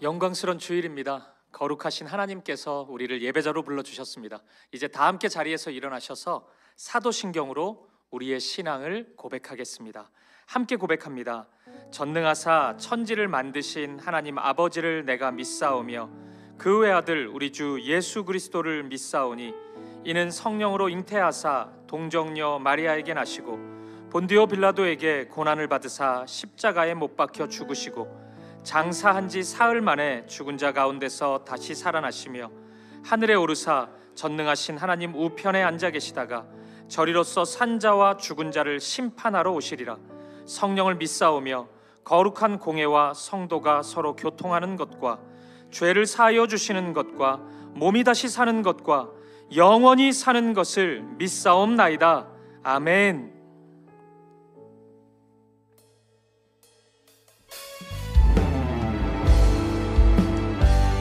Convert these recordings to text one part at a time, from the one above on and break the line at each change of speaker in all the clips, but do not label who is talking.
영광스러운 주일입니다. 거룩하신 하나님께서 우리를 예배자로 불러주셨습니다. 이제 다 함께 자리에서 일어나셔서 사도신경으로 우리의 신앙을 고백하겠습니다. 함께 고백합니다. 전능하사 천지를 만드신 하나님 아버지를 내가 믿사오며 그 외아들 우리 주 예수 그리스도를 믿사오니 이는 성령으로 잉태하사 동정녀 마리아에게 나시고 본디오 빌라도에게 고난을 받으사 십자가에 못 박혀 죽으시고 장사한 지 사흘 만에 죽은 자 가운데서 다시 살아나시며 하늘에 오르사 전능하신 하나님 우편에 앉아 계시다가 저리로서 산 자와 죽은 자를 심판하러 오시리라. 성령을 믿사오며 거룩한 공회와 성도가 서로 교통하는 것과 죄를 사하여 주시는 것과 몸이 다시 사는 것과 영원히 사는 것을 믿사옵나이다. 아멘.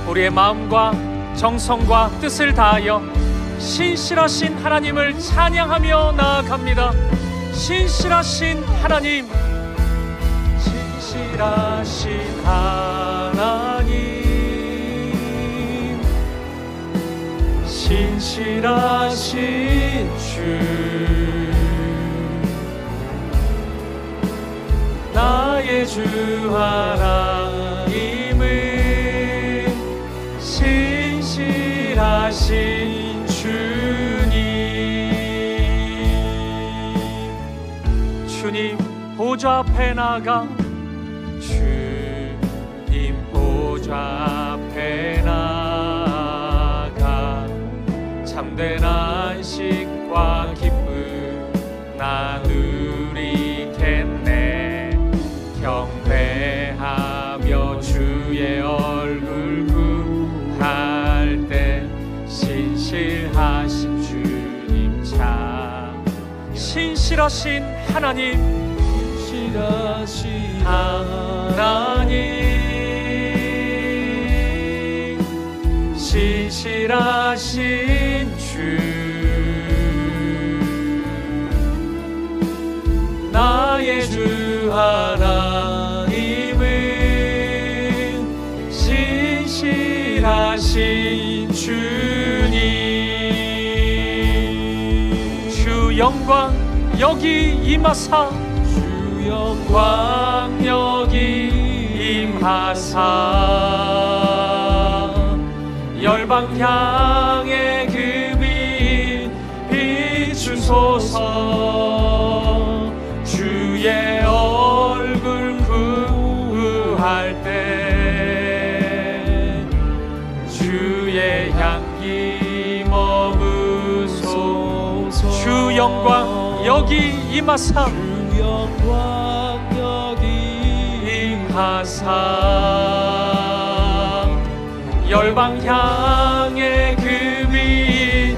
우리의 마음과 정성과 뜻을 다하여 신실하신 하나님을 찬양하며 나아갑니다. 신실하신 하나님, 신실하신 하나님, 신실하신 주, 나의 주 하나님은 신실하신 주님 보좌 앞에 나가, 주님 보좌 앞에 나가 참된 안식과 기쁨 나누리겠네. 경배하며 주의 얼굴 구할 때 신실하신 주님 참 신실하신 하나님, 신실하신 하나님, 신실하신 주, 나의 주 하나님은 신실하신 주님. 주 영광 여기 임하사, 주 영광 여기 임하사 열방 향해 그 빛 비추소서. 주의 얼굴 구할 때 주의 향기 머무소서. 주 영광 여기 임하사, 주 영광 여기 임하사 열방 향해 그 빛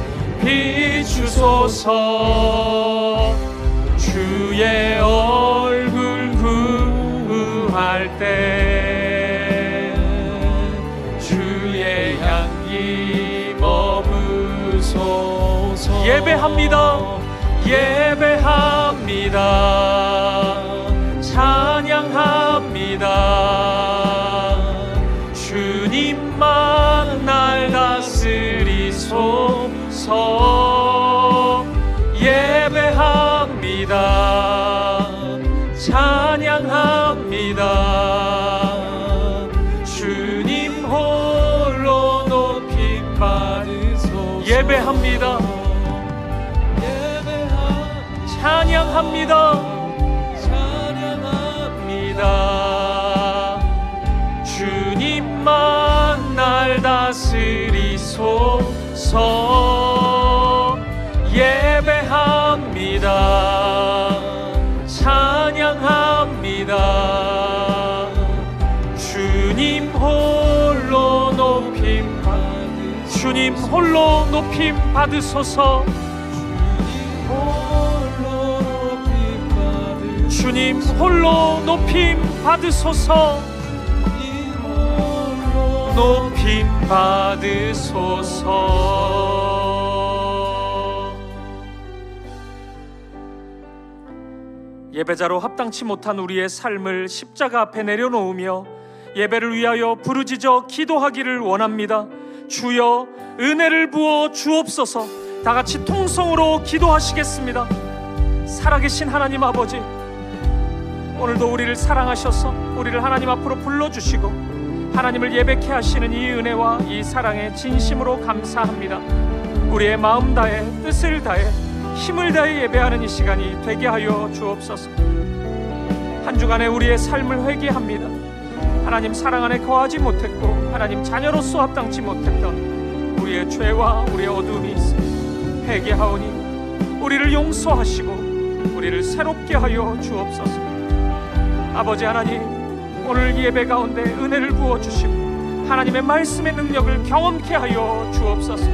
비추소서. 주의 얼굴 구할 때 주의 향기 머무소서. 예배합니다. 예배합니다. 찬양합니다. 주님만 날 다스리소서. 예배합니다. 찬양합니다. 주님 홀로 높임 받으소서. 예배합니다. 찬양합니다. 찬양합니다. 주님만 날 다스리소서. 예배합니다. 찬양합니다. 주님 홀로 높임 받으소서. 주님 홀로 높임 받으소서. 주님 홀로 높임 받으소서. 높임 받으소서. 예배자로 합당치 못한 우리의 삶을 십자가 앞에 내려놓으며 예배를 위하여 부르짖어 기도하기를 원합니다. 주여 은혜를 부어 주옵소서. 다 같이 통성으로 기도하시겠습니다. 살아계신 하나님 아버지, 오늘도 우리를 사랑하셔서 우리를 하나님 앞으로 불러주시고 하나님을 예배케 하시는 이 은혜와 이 사랑에 진심으로 감사합니다. 우리의 마음 다해 뜻을 다해 힘을 다해 예배하는 이 시간이 되게 하여 주옵소서. 한 주간의 우리의 삶을 회개합니다. 하나님 사랑 안에 거하지 못했고 하나님 자녀로서 합당치 못했던 우리의 죄와 우리의 어두움이 있습니다. 회개하오니 우리를 용서하시고 우리를 새롭게 하여 주옵소서. 아버지 하나님, 오늘 예배 가운데 은혜를 부어주시고 하나님의 말씀의 능력을 경험케 하여 주옵소서.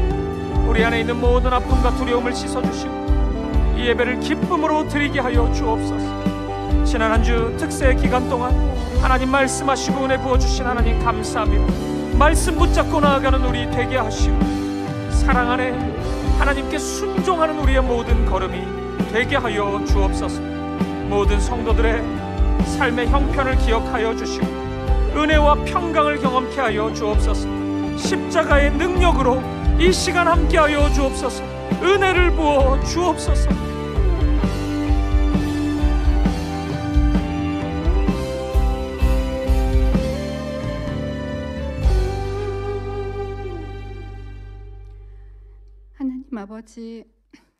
우리 안에 있는 모든 아픔과 두려움을 씻어주시고 이 예배를 기쁨으로 드리게 하여 주옵소서. 지난 한 주 특세 기간 동안 하나님 말씀하시고 은혜 부어주신 하나님 감사합니다. 말씀 붙잡고 나아가는 우리 되게 하시고 사랑 안에 하나님께 순종하는 우리의 모든 걸음이 되게 하여 주옵소서. 모든 성도들의 삶의 형편을 기억하여 주시고 은혜와 평강을 경험케 하여 주옵소서. 십자가의 능력으로 이 시간 함께하여 주옵소서. 은혜를 부어 주옵소서.
하나님 아버지,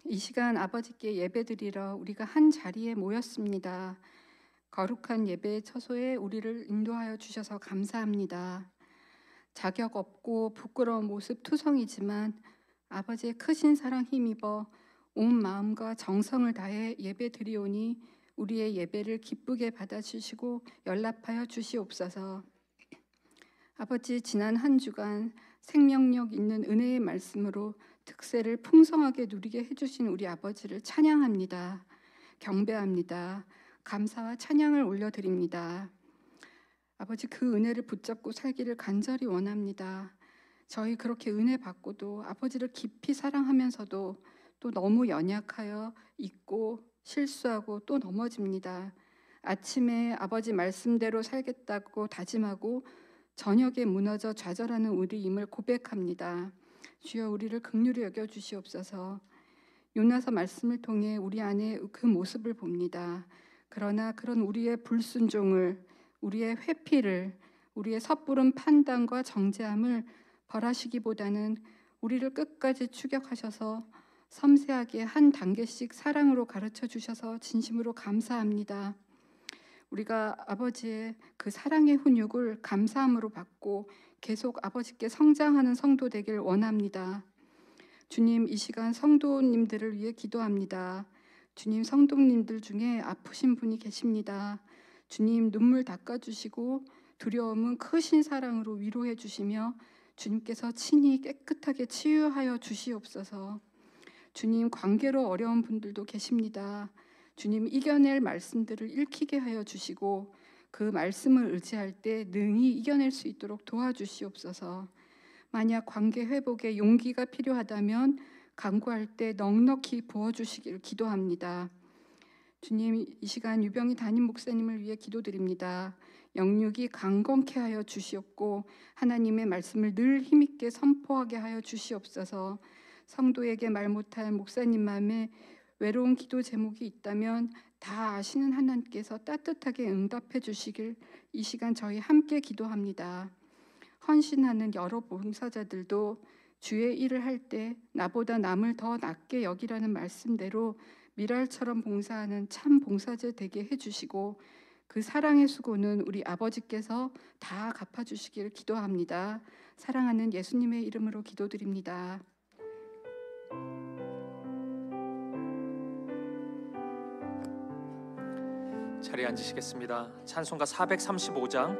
이 시간 아버지께 예배드리러 우리가 한 자리에 모였습니다. 거룩한 예배의 처소에 우리를 인도하여 주셔서 감사합니다. 자격 없고 부끄러운 모습 투성이지만 아버지의 크신 사랑 힘입어 온 마음과 정성을 다해 예배드리오니 우리의 예배를 기쁘게 받아주시고 연락하여 주시옵소서. 아버지, 지난 한 주간 생명력 있는 은혜의 말씀으로 특세를 풍성하게 누리게 해주신 우리 아버지를 찬양합니다. 경배합니다. 감사와 찬양을 올려드립니다. 아버지, 그 은혜를 붙잡고 살기를 간절히 원합니다. 저희 그렇게 은혜 받고도 아버지를 깊이 사랑하면서도 또 너무 연약하여 잊고 실수하고 또 넘어집니다. 아침에 아버지 말씀대로 살겠다고 다짐하고 저녁에 무너져 좌절하는 우리임을 고백합니다. 주여, 우리를 긍휼히 여겨 주시옵소서. 요나서 말씀을 통해 우리 안에 그 모습을 봅니다. 그러나 그런 우리의 불순종을, 우리의 회피를, 우리의 섣부른 판단과 정죄함을 벌하시기보다는 우리를 끝까지 추격하셔서 섬세하게 한 단계씩 사랑으로 가르쳐 주셔서 진심으로 감사합니다. 우리가 아버지의 그 사랑의 훈육을 감사함으로 받고 계속 아버지께 성장하는 성도 되길 원합니다. 주님, 이 시간 성도님들을 위해 기도합니다. 주님, 성도님들 중에 아프신 분이 계십니다. 주님, 눈물 닦아주시고 두려움은 크신 사랑으로 위로해 주시며 주님께서 친히 깨끗하게 치유하여 주시옵소서. 주님, 관계로 어려운 분들도 계십니다. 주님, 이겨낼 말씀들을 읽히게 하여 주시고 그 말씀을 의지할 때 능히 이겨낼 수 있도록 도와주시옵소서. 만약 관계 회복에 용기가 필요하다면 간구할 때 넉넉히 부어주시기를 기도합니다. 주님, 이 시간 유병희 담임 목사님을 위해 기도드립니다. 영육이 강건케 하여 주시옵고 하나님의 말씀을 늘 힘있게 선포하게 하여 주시옵소서. 성도에게 말 못할 목사님 마음에 외로운 기도 제목이 있다면 다 아시는 하나님께서 따뜻하게 응답해 주시길 이 시간 저희 함께 기도합니다. 헌신하는 여러 봉사자들도 주의 일을 할 때 나보다 남을 더 낫게 여기라는 말씀대로 미랄처럼 봉사하는 참 봉사자 되게 해주시고 그 사랑의 수고는 우리 아버지께서 다 갚아주시기를 기도합니다. 사랑하는 예수님의 이름으로 기도드립니다.
자리에 앉으시겠습니다. 찬송가 435장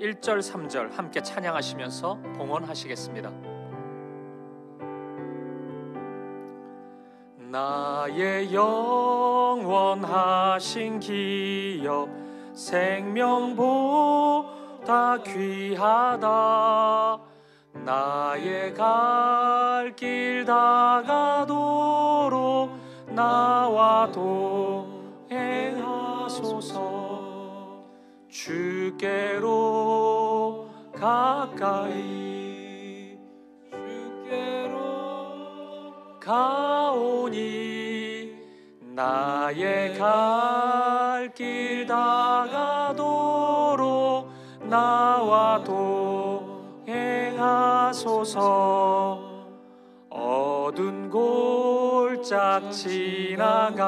1절 3절 함께 찬양하시면서 봉헌하시겠습니다. 나의 영원하신 기업 생명보다 귀하다. 나의 갈 길 다가도록 나와 동행하소서. 주께로 가까이 주께로 가오니 나의 갈 길 다가도록 나와 동행하소서. 어두운 골짝 지나가며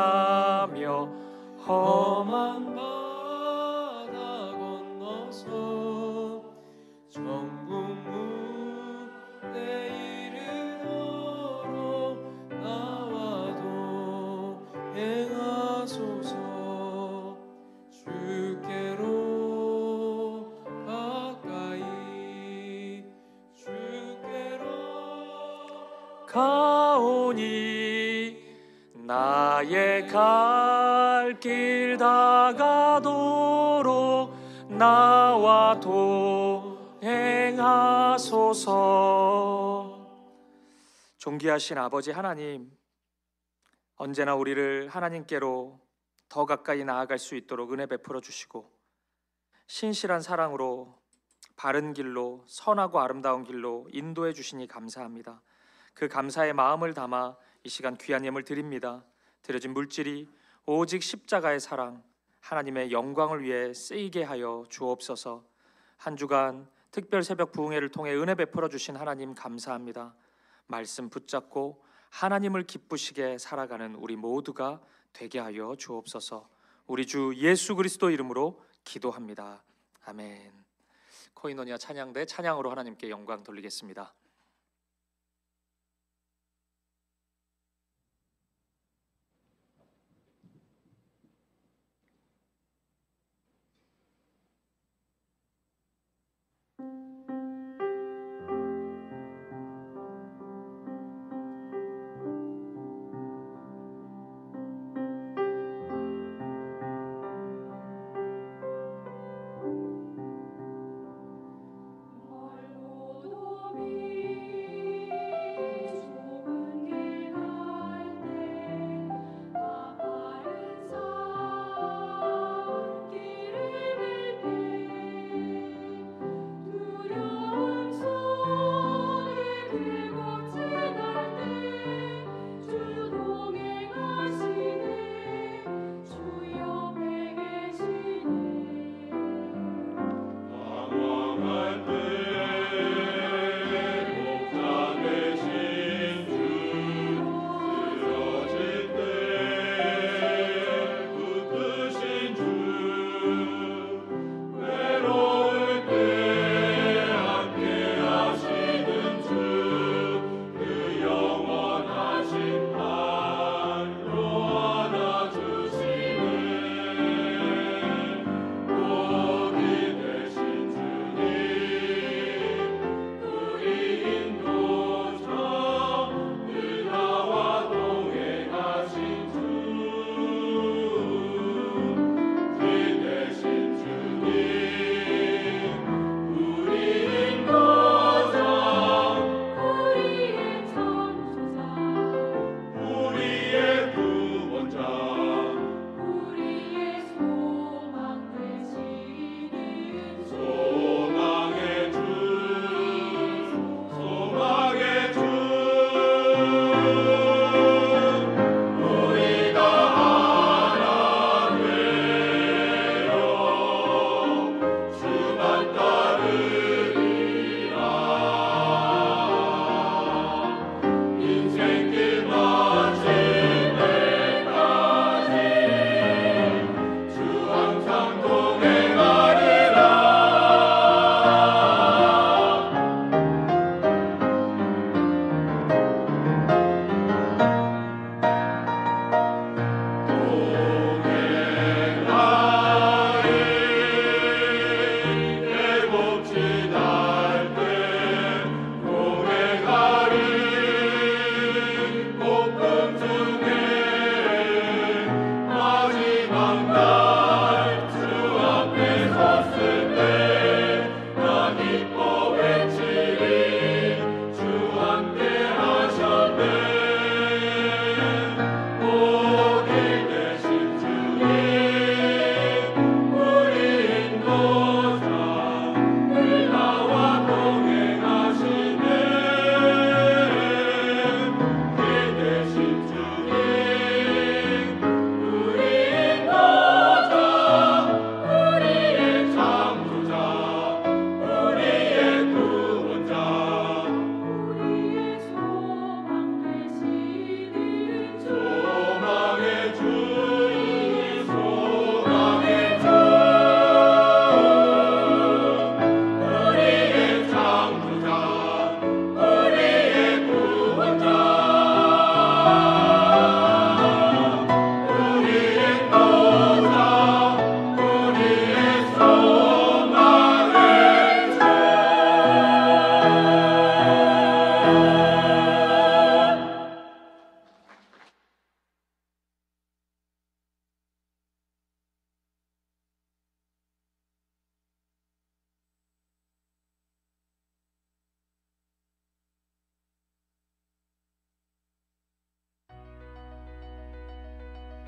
험한 바다 건너서 천국문에 이르도록 나와 동행하소서. 주께로 가까이 주께로 가오니 나의 갈 길 다가도록 나와 동행하소서. 존귀하신 아버지 하나님, 언제나 우리를 하나님께로 더 가까이 나아갈 수 있도록 은혜 베풀어 주시고 신실한 사랑으로 바른 길로, 선하고 아름다운 길로 인도해 주시니 감사합니다. 그 감사의 마음을 담아 이 시간 귀한 예물 드립니다. 드려진 물질이 오직 십자가의 사랑, 하나님의 영광을 위해 쓰이게 하여 주옵소서. 한 주간 특별 새벽 부흥회를 통해 은혜 베풀어 주신 하나님 감사합니다. 말씀 붙잡고 하나님을 기쁘시게 살아가는 우리 모두가 되게 하여 주옵소서. 우리 주 예수 그리스도 이름으로 기도합니다. 아멘. 코이노니아 찬양대 찬양으로 하나님께 영광 돌리겠습니다.
멀고도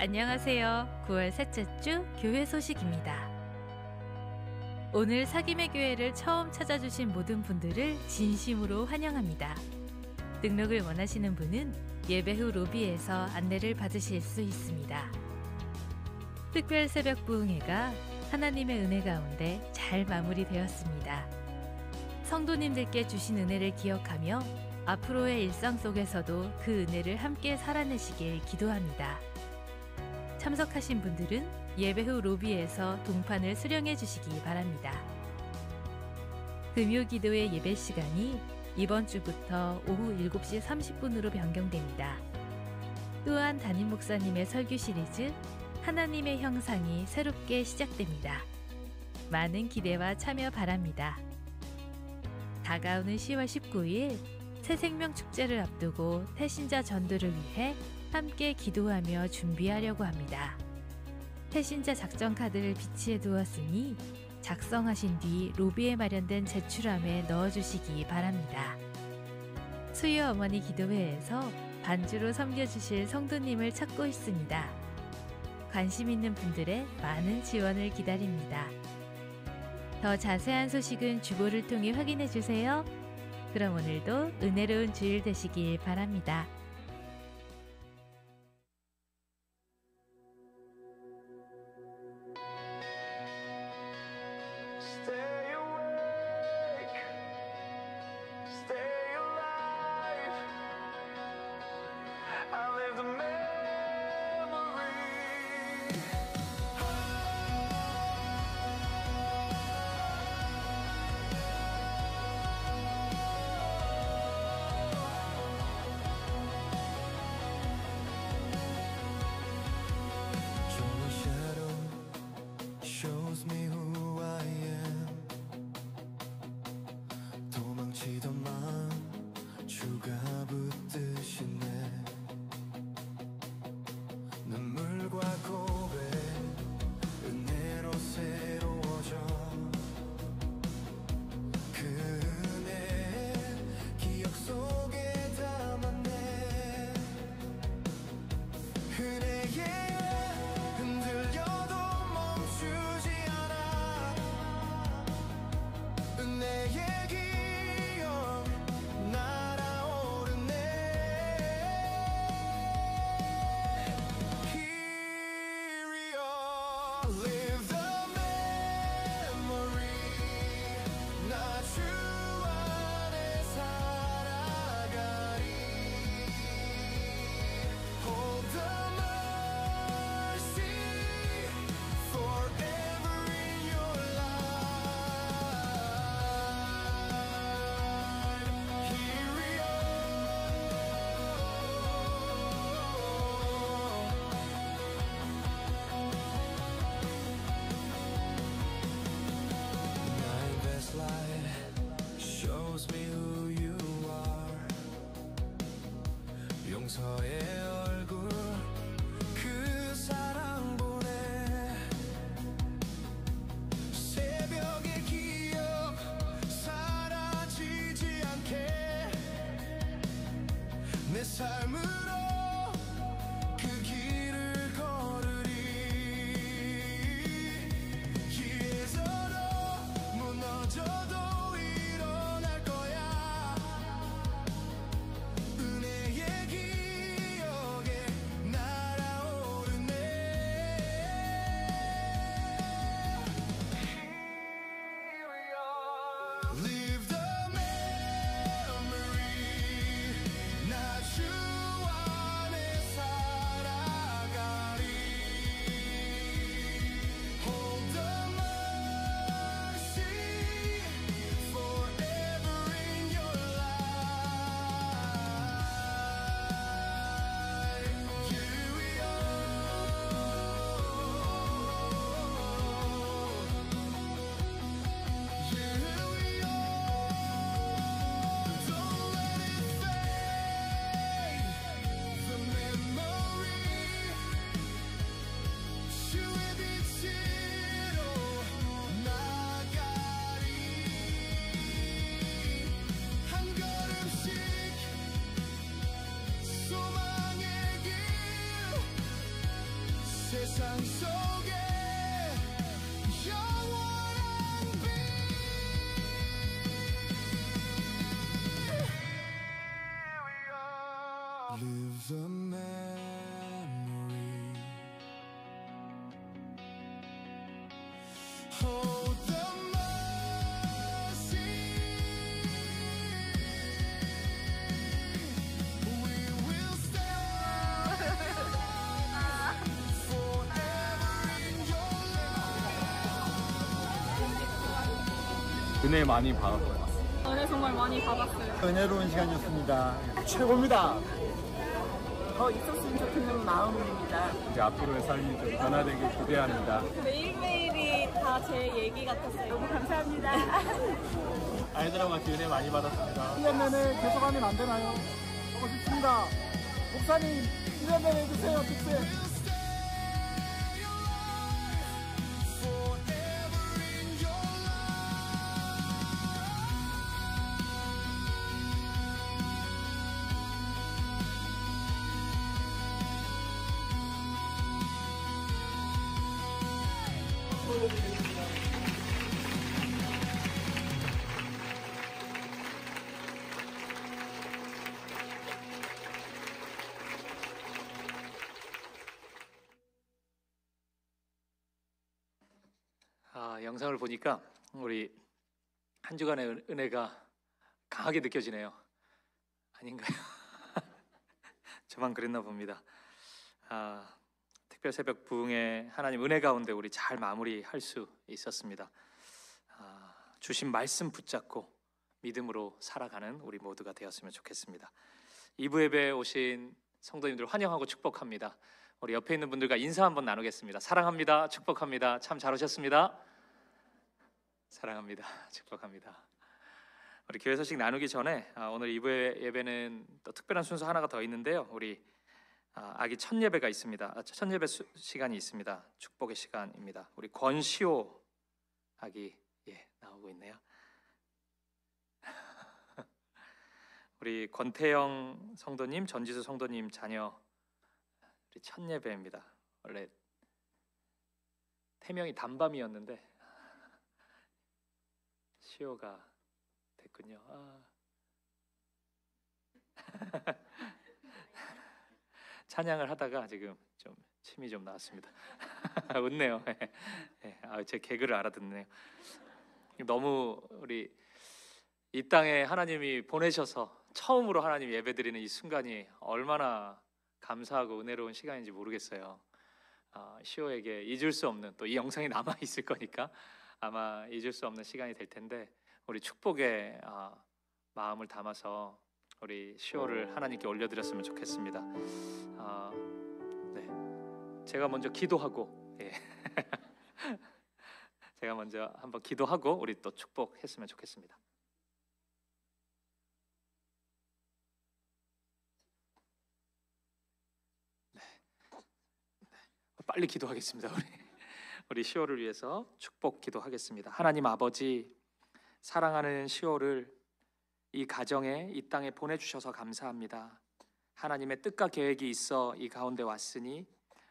안녕하세요. 9월 셋째 주 교회 소식입니다. 오늘 사김의 교회를 처음 찾아주신 모든 분들을 진심으로 환영합니다. 등록을 원하시는 분은 예배 후 로비에서 안내를 받으실 수 있습니다. 특별 새벽 부흥회가 하나님의 은혜 가운데 잘 마무리되었습니다. 성도님들께 주신 은혜를 기억하며 앞으로의 일상 속에서도 그 은혜를 함께 살아내시길 기도합니다. 참석하신 분들은 예배 후 로비에서 동판을 수령해 주시기 바랍니다. 금요 기도의 예배 시간이 이번 주부터 오후 7시 30분으로 변경됩니다. 또한 담임 목사님의 설교 시리즈 하나님의 형상이 새롭게 시작됩니다. 많은 기대와 참여 바랍니다. 다가오는 10월 19일 새생명 축제를 앞두고 태신자 전도를 위해 함께 기도하며 준비하려고 합니다. 태신자 작전 카드를 비치해 두었으니 작성하신 뒤 로비에 마련된 제출함에 넣어주시기 바랍니다. 수요 어머니 기도회에서 반주로 섬겨주실 성도님을 찾고 있습니다. 관심 있는 분들의 많은 지원을 기다립니다. 더 자세한 소식은 주보를 통해 확인해 주세요. 그럼 오늘도 은혜로운 주일 되시길 바랍니다.
Stay awake, stay alive. I live the memory. Your shadow shows me who I am. 도망치던 마음 주가 붙드시네. 눈물과 고백 은혜로 새로워져. 그 은혜 기억 속에 담았네. 은혜에 흔들려도 멈추지 않아. 은혜의 기억 날아오르네. Here we are, live the memory. 나 주 안에 살아가리. Hold the mercy forever in your life. Here we Night best light shows me who you are. 용서의 얼굴 그 사랑 보내. 새벽의 기억 사라지지 않게 내 삶으로 그 길을 걸으리. 기에서도 무너져도 일어날 거야. 은혜의 기억에 날아오르네. Here we are, live the memory. 나 주 안에 살아가리. Hold the mercy forever in your life. Here we are. Here we are. the memory. Hold the mercy. We will stand forever in your love.
은혜 많이 받았어요.
은혜 정말 많이 받았어요.
은혜로운 시간이었습니다. 최고입니다.
더 있었으면 좋겠는 마음입니다.
이제 앞으로의 삶이 좀 변화되길 기대합니다.
매일매일이 다 제 얘기 같았어요. 너무 감사합니다.
아이들하고 같이 은혜 많이 받았습니다.
1년 내내 계속하면 안 되나요? 보고 싶습니다. 목사님 1년 내내 해주세요. 특세.
영상을 보니까 우리 한 주간의 은혜가 강하게 느껴지네요. 아닌가요? 저만 그랬나 봅니다. 특별 새벽 부흥회 하나님 은혜 가운데 우리 잘 마무리할 수 있었습니다. 주신 말씀 붙잡고 믿음으로 살아가는 우리 모두가 되었으면 좋겠습니다. 2부 예배에 오신 성도님들 환영하고 축복합니다. 우리 옆에 있는 분들과 인사 한번 나누겠습니다. 사랑합니다. 축복합니다. 참 잘 오셨습니다. 사랑합니다. 축복합니다. 우리 교회 소식 나누기 전에 오늘 2부 예배는 또 특별한 순서 하나가 더 있는데요. 우리 아기 첫 예배가 있습니다. 첫 예배 시간이 있습니다. 축복의 시간입니다. 우리 권시호 아기 나오고 있네요. 우리 권태영 성도님, 전지수 성도님 자녀 우리 첫 예배입니다. 원래 태명이 단밤이었는데 시호가 됐군요. 찬양을 하다가 지금 좀 침이 좀 나왔습니다. 웃네요. 제 개그를 알아듣네요. 너무 우리 이 땅에 하나님이 보내셔서 처음으로 하나님 예배드리는 이 순간이 얼마나 감사하고 은혜로운 시간인지 모르겠어요. 시호에게 잊을 수 없는, 또 이 영상이 남아 있을 거니까 아마 잊을 수 없는 시간이 될 텐데 우리 축복의 마음을 담아서 우리 시호를 하나님께 올려드렸으면 좋겠습니다. 제가 먼저 기도하고 제가 먼저 한번 기도하고 우리 또 축복했으면 좋겠습니다. 빨리 기도하겠습니다. 우리 시호를 위해서 축복 기도하겠습니다. 하나님 아버지, 사랑하는 시호를 이 가정에, 이 땅에 보내주셔서 감사합니다. 하나님의 뜻과 계획이 있어 이 가운데 왔으니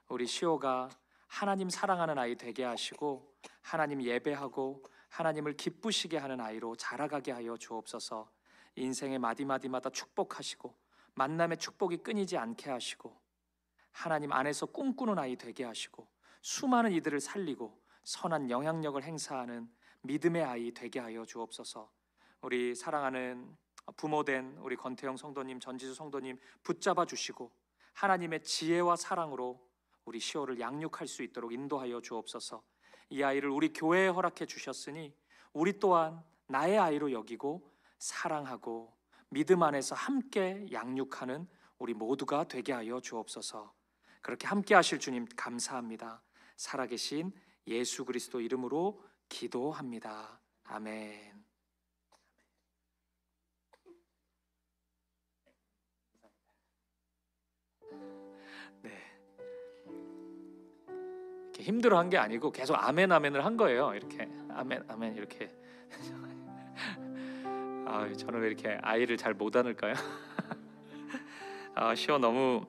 우리 시호가 하나님 사랑하는 아이 되게 하시고 하나님 예배하고 하나님을 기쁘시게 하는 아이로 자라가게 하여 주옵소서. 인생의 마디마디마다 축복하시고 만남의 축복이 끊이지 않게 하시고 하나님 안에서 꿈꾸는 아이 되게 하시고 수많은 이들을 살리고 선한 영향력을 행사하는 믿음의 아이 되게 하여 주옵소서. 우리 사랑하는 부모된 우리 권태영 성도님, 전지수 성도님 붙잡아 주시고 하나님의 지혜와 사랑으로 우리 시호를 양육할 수 있도록 인도하여 주옵소서. 이 아이를 우리 교회에 허락해 주셨으니 우리 또한 나의 아이로 여기고 사랑하고 믿음 안에서 함께 양육하는 우리 모두가 되게 하여 주옵소서. 그렇게 함께 하실 주님 감사합니다. 살아계신 예수 그리스도 이름으로 기도합니다. 아멘. 이렇게 힘들어한 게 아니고 계속 아멘 아멘을 한 거예요. 이렇게 아멘 아멘 이렇게. 저는 왜 이렇게 아이를 잘 못 안을까요? 시호 너무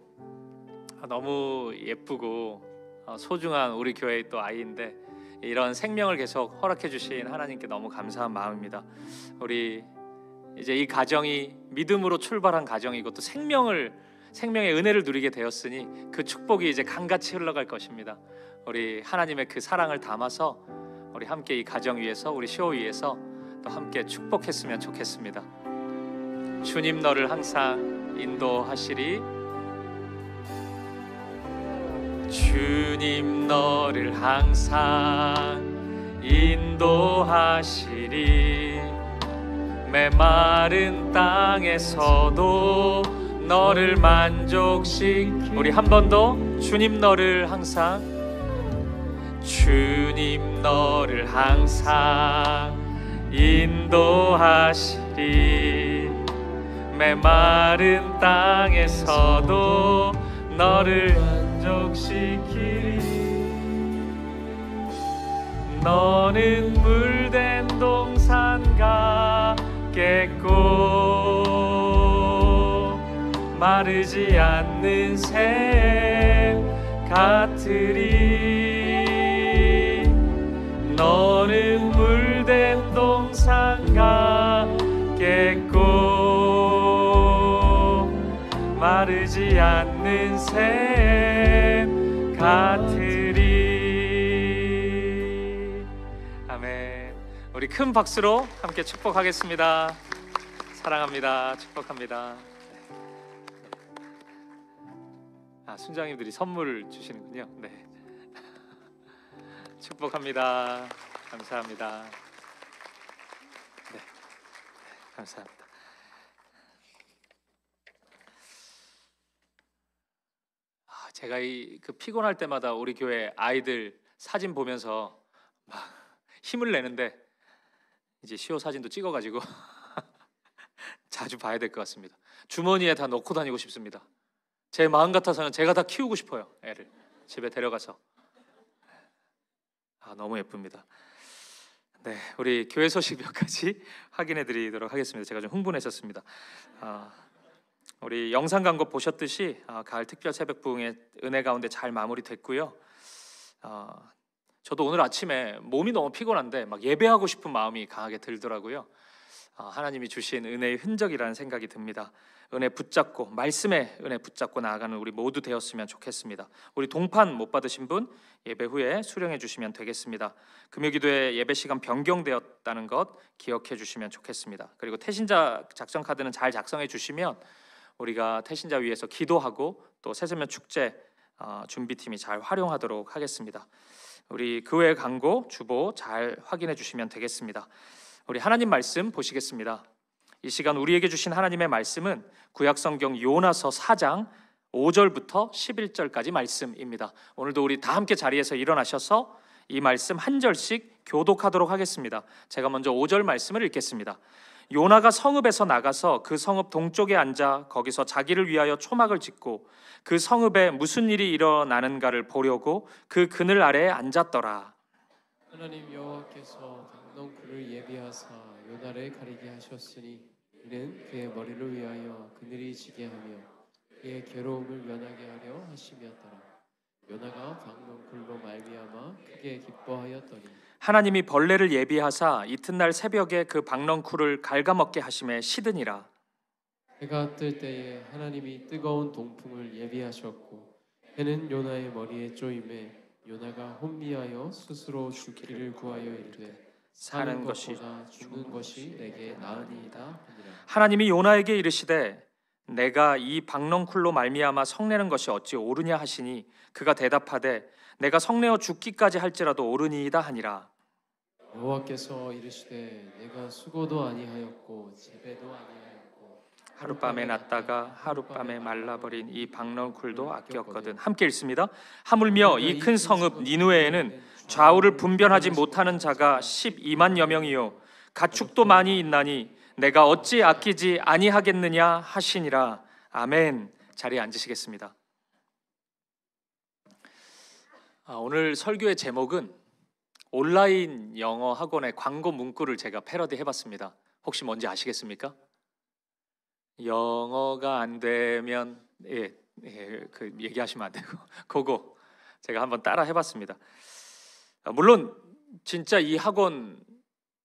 예쁘고 소중한 우리 교회의 또 아이인데 이런 생명을 계속 허락해 주신 하나님께 너무 감사한 마음입니다. 우리 이제 이 가정이 믿음으로 출발한 가정이고 또 생명을 생명의 은혜를 누리게 되었으니 그 축복이 이제 강같이 흘러갈 것입니다. 우리 하나님의 그 사랑을 담아서 우리 함께 이 가정 위에서 우리 쇼 위에서 또 함께 축복했으면 좋겠습니다. 주님 너를 항상 인도하시리. 주님 너를 항상 인도하시리. 메마른 땅에서도 너를 만족시키. 우리 한 번 더. 주님 너를 항상, 주님 너를 항상 인도하시리. 메마른 땅에서도 너를 만족시키리. 너는 물된 동산 같겠고 마르지 않는 샘 같으리. 너는 물된 동산 같겠고 마르지 않는 샘 같으리. 아멘. 우리 큰 박수로 함께 축복하겠습니다. 사랑합니다. 축복합니다. 순장님들이 선물을 주시는군요. 네. 축복합니다. 감사합니다. 네. 감사합니다. 제가 그 피곤할 때마다 우리 교회 아이들 사진 보면서 막 힘을 내는데 이제 시호 사진도 찍어가지고 자주 봐야 될 것 같습니다. 주머니에 다 넣고 다니고 싶습니다. 제 마음 같아서는 제가 다 키우고 싶어요. 애를 집에 데려가서. 너무 예쁩니다. 네, 우리 교회 소식 몇 가지 확인해 드리도록 하겠습니다. 제가 좀 흥분했었습니다. 우리 영상 광고 보셨듯이 가을 특별 새벽 부흥의 은혜 가운데 잘 마무리됐고요. 저도 오늘 아침에 몸이 너무 피곤한데 막 예배하고 싶은 마음이 강하게 들더라고요. 하나님이 주신 은혜의 흔적이라는 생각이 듭니다. 은혜 붙잡고, 말씀의 은혜 붙잡고 나아가는 우리 모두 되었으면 좋겠습니다. 우리 동판 못 받으신 분 예배 후에 수령해 주시면 되겠습니다. 금요기도에 예배 시간 변경되었다는 것 기억해 주시면 좋겠습니다. 그리고 태신자 작성 카드는 잘 작성해 주시면 우리가 태신자 위해서 기도하고 또 새세면 축제 준비팀이 잘 활용하도록 하겠습니다. 우리 그 외 광고 주보 잘 확인해 주시면 되겠습니다. 우리 하나님 말씀 보시겠습니다. 이 시간 우리에게 주신 하나님의 말씀은 구약성경 요나서 4장 5절부터 11절까지 말씀입니다. 오늘도 우리 다 함께 자리에서 일어나셔서 이 말씀 한 절씩 교독하도록 하겠습니다. 제가 먼저 5절 말씀을 읽겠습니다. 요나가 성읍에서 나가서 그 성읍 동쪽에 앉아 거기서 자기를 위하여 초막을 짓고 그 성읍에 무슨 일이 일어나는가를 보려고 그 그늘 아래에 앉았더라.
하나님 여호와께서 강덩굴을 예비하사 요나를 가리게 하셨으니 이는 그의 머리를 위하여 그늘이 지게 하며 그의 괴로움을 면하게 하려 하심이었더라. 요나가 강덩굴로 말미암아 크게 기뻐하였더니
하나님이 벌레를 예비하사 이튿날 새벽에 그 박넝쿨을 갉아먹게 하심에 시드니라.
해가 뜰 때에 하나님이 뜨거운 동풍을 예비하셨고 해는 요나의 머리에 쪼임에 요나가 혼미하여 스스로 죽기를 구하여 이르되 사는 것보다 죽는 것이 내게 나으니이다 하니라.
하나님이 요나에게 이르시되 내가 이 박넝쿨로 말미암아 성내는 것이 어찌 옳으냐 하시니 그가 대답하되 내가 성내어 죽기까지 할지라도 옳으니이다 하니라.
여호와께서 이르시되 내가 수고도 아니하였고 재배도 아니하였고
하룻밤에 났다가 하룻밤에 말라버린 이 박넝쿨도 아꼈거든. 함께 읽습니다. 하물며 이 큰 성읍 니느웨에는 좌우를 분별하지 못하는 자가 12만여 명이요 가축도 많이 있나니 내가 어찌 아끼지 아니하겠느냐 하시니라. 아멘. 자리에 앉으시겠습니다. 오늘 설교의 제목은 온라인 영어 학원의 광고 문구를 제가 패러디 해봤습니다. 혹시 뭔지 아시겠습니까? 영어가 안 되면 그 얘기하시면 안 되고 그거 제가 한번 따라 해봤습니다. 물론 진짜 이 학원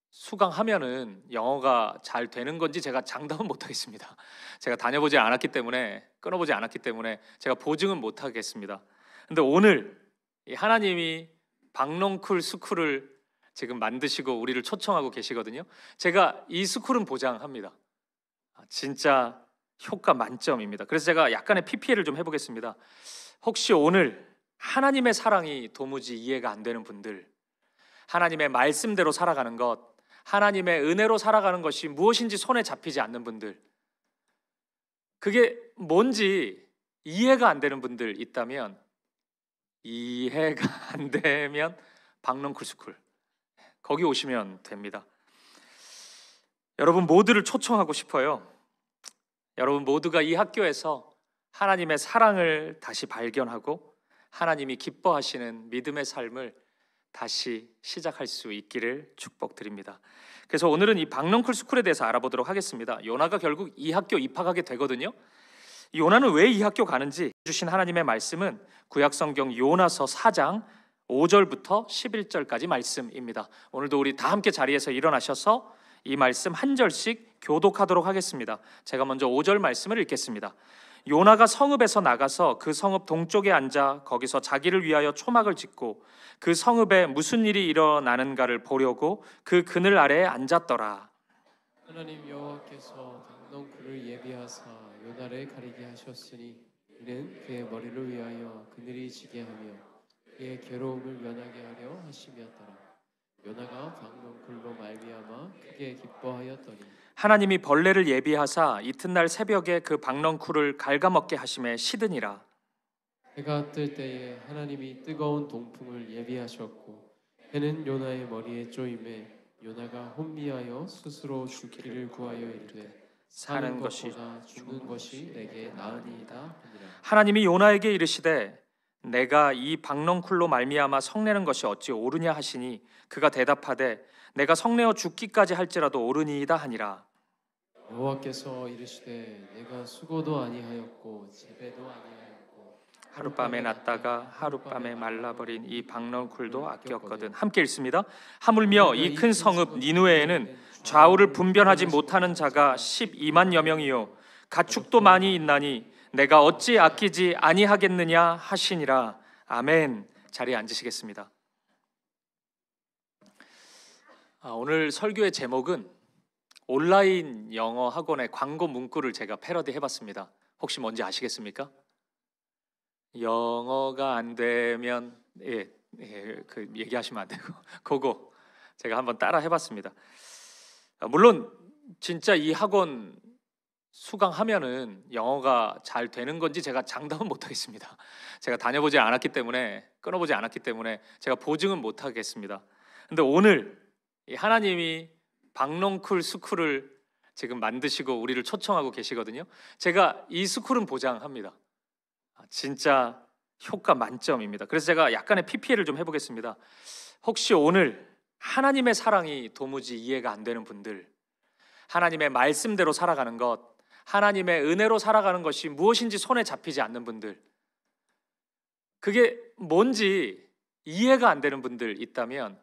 수강하면은 영어가 잘 되는 건지 제가 장담은 못하겠습니다. 제가 다녀보지 않았기 때문에 끊어보지 않았기 때문에 제가 보증은 못 하겠습니다. 근데 오늘 이 하나님이 박농쿨 스쿨을 지금 만드시고 우리를 초청하고 계시거든요. 제가 이 스쿨은 보장합니다. 진짜 효과 만점입니다. 그래서 제가 약간의 PPL을 좀 해보겠습니다. 혹시 오늘 하나님의 사랑이 도무지 이해가 안 되는 분들, 하나님의 말씀대로 살아가는 것, 하나님의 은혜로 살아가는 것이 무엇인지 손에 잡히지 않는 분들, 그게 뭔지 이해가 안 되는 분들 있다면, 이해가 안 되면 박농쿨 스쿨 거기 오시면 됩니다. 여러분 모두를 초청하고 싶어요. 여러분 모두가 이 학교에서 하나님의 사랑을 다시 발견하고 하나님이 기뻐하시는 믿음의 삶을 다시 시작할 수 있기를 축복드립니다. 그래서 오늘은 이 박농쿨 스쿨에 대해서 알아보도록 하겠습니다. 요나가 결국 이 학교 입학하게 되거든요. 요나는 왜 이 학교 가는지 주신 하나님의 말씀은 구약성경 요나서 4장 5절부터 11절까지 말씀입니다. 오늘도 우리 다 함께 자리에서 일어나셔서 이 말씀 한 절씩 교독하도록 하겠습니다. 제가 먼저 5절 말씀을 읽겠습니다. 요나가 성읍에서 나가서 그 성읍 동쪽에 앉아 거기서 자기를 위하여 초막을 짓고 그 성읍에 무슨 일이 일어나는가를 보려고 그 그늘 아래에 앉았더라.
하나님 여호와께서 박농쿨을 예비하사 요나를 가리게 하셨으니 이는 그의 머리를 위하여 그늘이 지게 하며 그의 괴로움을 면하게 하려 하심이었더라. 요나가 박농쿨로 말미암아 크게 기뻐하였더니
하나님이 벌레를 예비하사 이튿날 새벽에 그 박농쿨을 갉아먹게 하심에 시드니라.
해가 뜰 때에 하나님이 뜨거운 동풍을 예비하셨고 해는 요나의 머리에 쪼임에 요나가 혼미하여 스스로 죽기를 구하여 이르되 사는 것보다 죽는 것이 내게 나으니이다 하니라.
하나님이 요나에게 이르시되 내가 이 박농쿨로 말미암아 성내는 것이 어찌 옳으냐 하시니 그가 대답하되 내가 성내어 죽기까지 할지라도 옳으니이다 하니라.
여호와께서 이르시되 내가 수고도 아니하였고 재배도 아니하였고
하룻밤에 났다가 하룻밤에 말라버린 이 박농쿨도 아꼈거든. 함께 읽습니다. 하물며 이 큰 성읍 니느웨에는 좌우를 분별하지 못하는 자가 12만여 명이요 가축도 많이 있나니 내가 어찌 아끼지 아니하겠느냐 하시니라. 아멘. 자리에 앉으시겠습니다. 오늘 설교의 제목은 온라인 영어 학원의 광고 문구를 제가 패러디 해봤습니다. 혹시 뭔지 아시겠습니까? 영어가 안 되면 그 얘기하시면 안 되고 그거 제가 한번 따라 해봤습니다. 물론 진짜 이 학원 수강하면은 영어가 잘 되는 건지 제가 장담은 못하겠습니다. 제가 다녀보지 않았기 때문에 끊어보지 않았기 때문에 제가 보증은 못하겠습니다. 근데 오늘 하나님이 박농쿨 스쿨을 지금 만드시고 우리를 초청하고 계시거든요. 제가 이 스쿨은 보장합니다. 진짜 효과 만점입니다. 그래서 제가 약간의 PPL을 좀 해보겠습니다. 혹시 오늘 하나님의 사랑이 도무지 이해가 안 되는 분들, 하나님의 말씀대로 살아가는 것, 하나님의 은혜로 살아가는 것이 무엇인지 손에 잡히지 않는 분들, 그게 뭔지 이해가 안 되는 분들 있다면,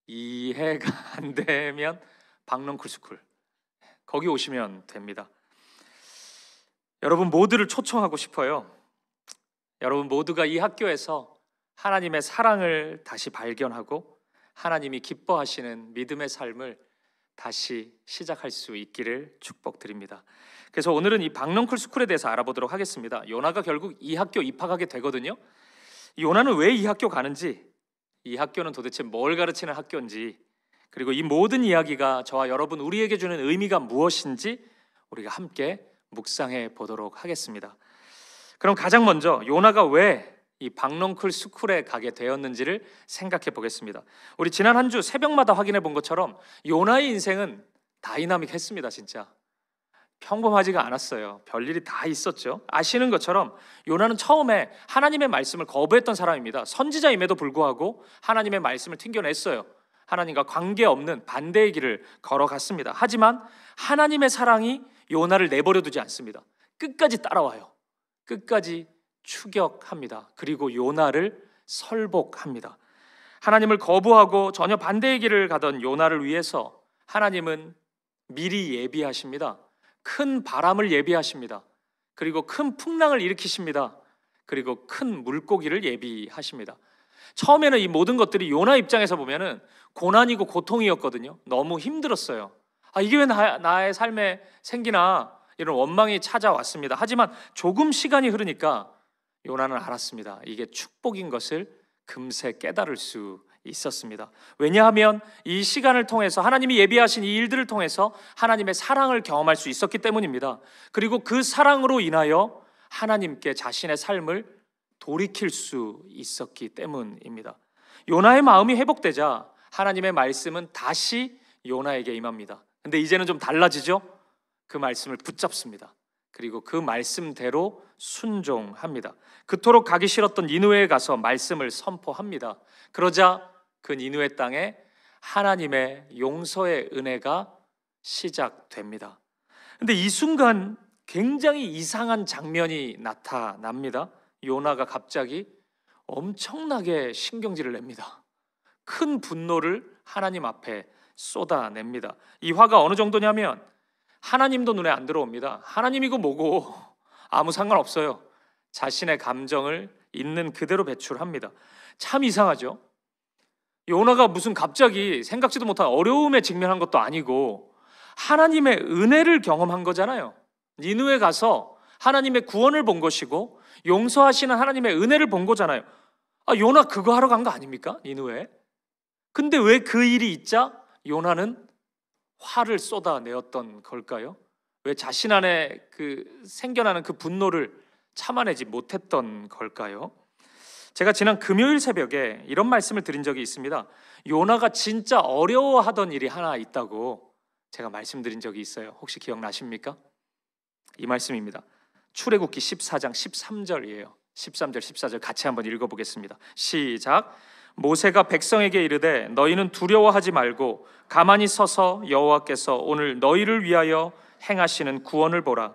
이해가 안 되면 박농쿨 스쿨 거기 오시면 됩니다. 여러분 모두를 초청하고 싶어요. 여러분 모두가 이 학교에서 하나님의 사랑을 다시 발견하고 하나님이 기뻐하시는 믿음의 삶을 다시 시작할 수 있기를 축복드립니다. 그래서 오늘은 이 박농쿨 스쿨에 대해서 알아보도록 하겠습니다. 요나가 결국 이 학교 입학하게 되거든요. 요나는 왜 이 학교 가는지, 이 학교는 도대체 뭘 가르치는 학교인지, 그리고 이 모든 이야기가 저와 여러분 우리에게 주는 의미가 무엇인지 우리가 함께 묵상해 보도록 하겠습니다. 그럼 가장 먼저 요나가 왜 이 박농쿨 스쿨에 가게 되었는지를 생각해 보겠습니다. 우리 지난 한 주 새벽마다 확인해 본 것처럼 요나의 인생은 다이나믹했습니다. 진짜 평범하지가 않았어요. 별일이 다 있었죠. 아시는 것처럼 요나는 처음에 하나님의 말씀을 거부했던 사람입니다. 선지자임에도 불구하고 하나님의 말씀을 튕겨냈어요. 하나님과 관계없는 반대의 길을 걸어갔습니다. 하지만 하나님의 사랑이 요나를 내버려 두지 않습니다. 끝까지 따라와요. 끝까지 추격합니다. 그리고 요나를 설복합니다. 하나님을 거부하고 전혀 반대의 길을 가던 요나를 위해서 하나님은 미리 예비하십니다. 큰 바람을 예비하십니다. 그리고 큰 풍랑을 일으키십니다. 그리고 큰 물고기를 예비하십니다. 처음에는 이 모든 것들이 요나 입장에서 보면은 고난이고 고통이었거든요. 너무 힘들었어요. 이게 왜 나의 삶에 생기나, 이런 원망이 찾아왔습니다. 하지만 조금 시간이 흐르니까 요나는 알았습니다. 이게 축복인 것을 금세 깨달을 수 있었습니다. 왜냐하면 이 시간을 통해서 하나님이 예비하신 이 일들을 통해서 하나님의 사랑을 경험할 수 있었기 때문입니다. 그리고 그 사랑으로 인하여 하나님께 자신의 삶을 돌이킬 수 있었기 때문입니다. 요나의 마음이 회복되자 하나님의 말씀은 다시 요나에게 임합니다. 근데 이제는 좀 달라지죠? 그 말씀을 붙잡습니다. 그리고 그 말씀대로 순종합니다. 그토록 가기 싫었던 니느웨에 가서 말씀을 선포합니다. 그러자 그 니느웨 땅에 하나님의 용서의 은혜가 시작됩니다. 근데 이 순간 굉장히 이상한 장면이 나타납니다. 요나가 갑자기 엄청나게 신경질을 냅니다. 큰 분노를 하나님 앞에 쏟아냅니다. 이 화가 어느 정도냐면 하나님도 눈에 안 들어옵니다. 하나님이고 뭐고 아무 상관없어요. 자신의 감정을 있는 그대로 배출합니다. 참 이상하죠? 요나가 무슨 갑자기 생각지도 못한 어려움에 직면한 것도 아니고 하나님의 은혜를 경험한 거잖아요. 니느웨 가서 하나님의 구원을 본 것이고 용서하시는 하나님의 은혜를 본 거잖아요. 요나 그거 하러 간 거 아닙니까? 니느웨. 근데 왜 그 일이 있자 요나는 화를 쏟아내었던 걸까요? 왜 자신 안에 생겨나는 그 분노를 참아내지 못했던 걸까요? 제가 지난 금요일 새벽에 이런 말씀을 드린 적이 있습니다. 요나가 진짜 어려워하던 일이 하나 있다고 제가 말씀드린 적이 있어요. 혹시 기억나십니까? 이 말씀입니다. 출애굽기 14장 13절이에요. 13절 14절 같이 한번 읽어보겠습니다. 시작. 모세가 백성에게 이르되 너희는 두려워하지 말고 가만히 서서 여호와께서 오늘 너희를 위하여 행하시는 구원을 보라.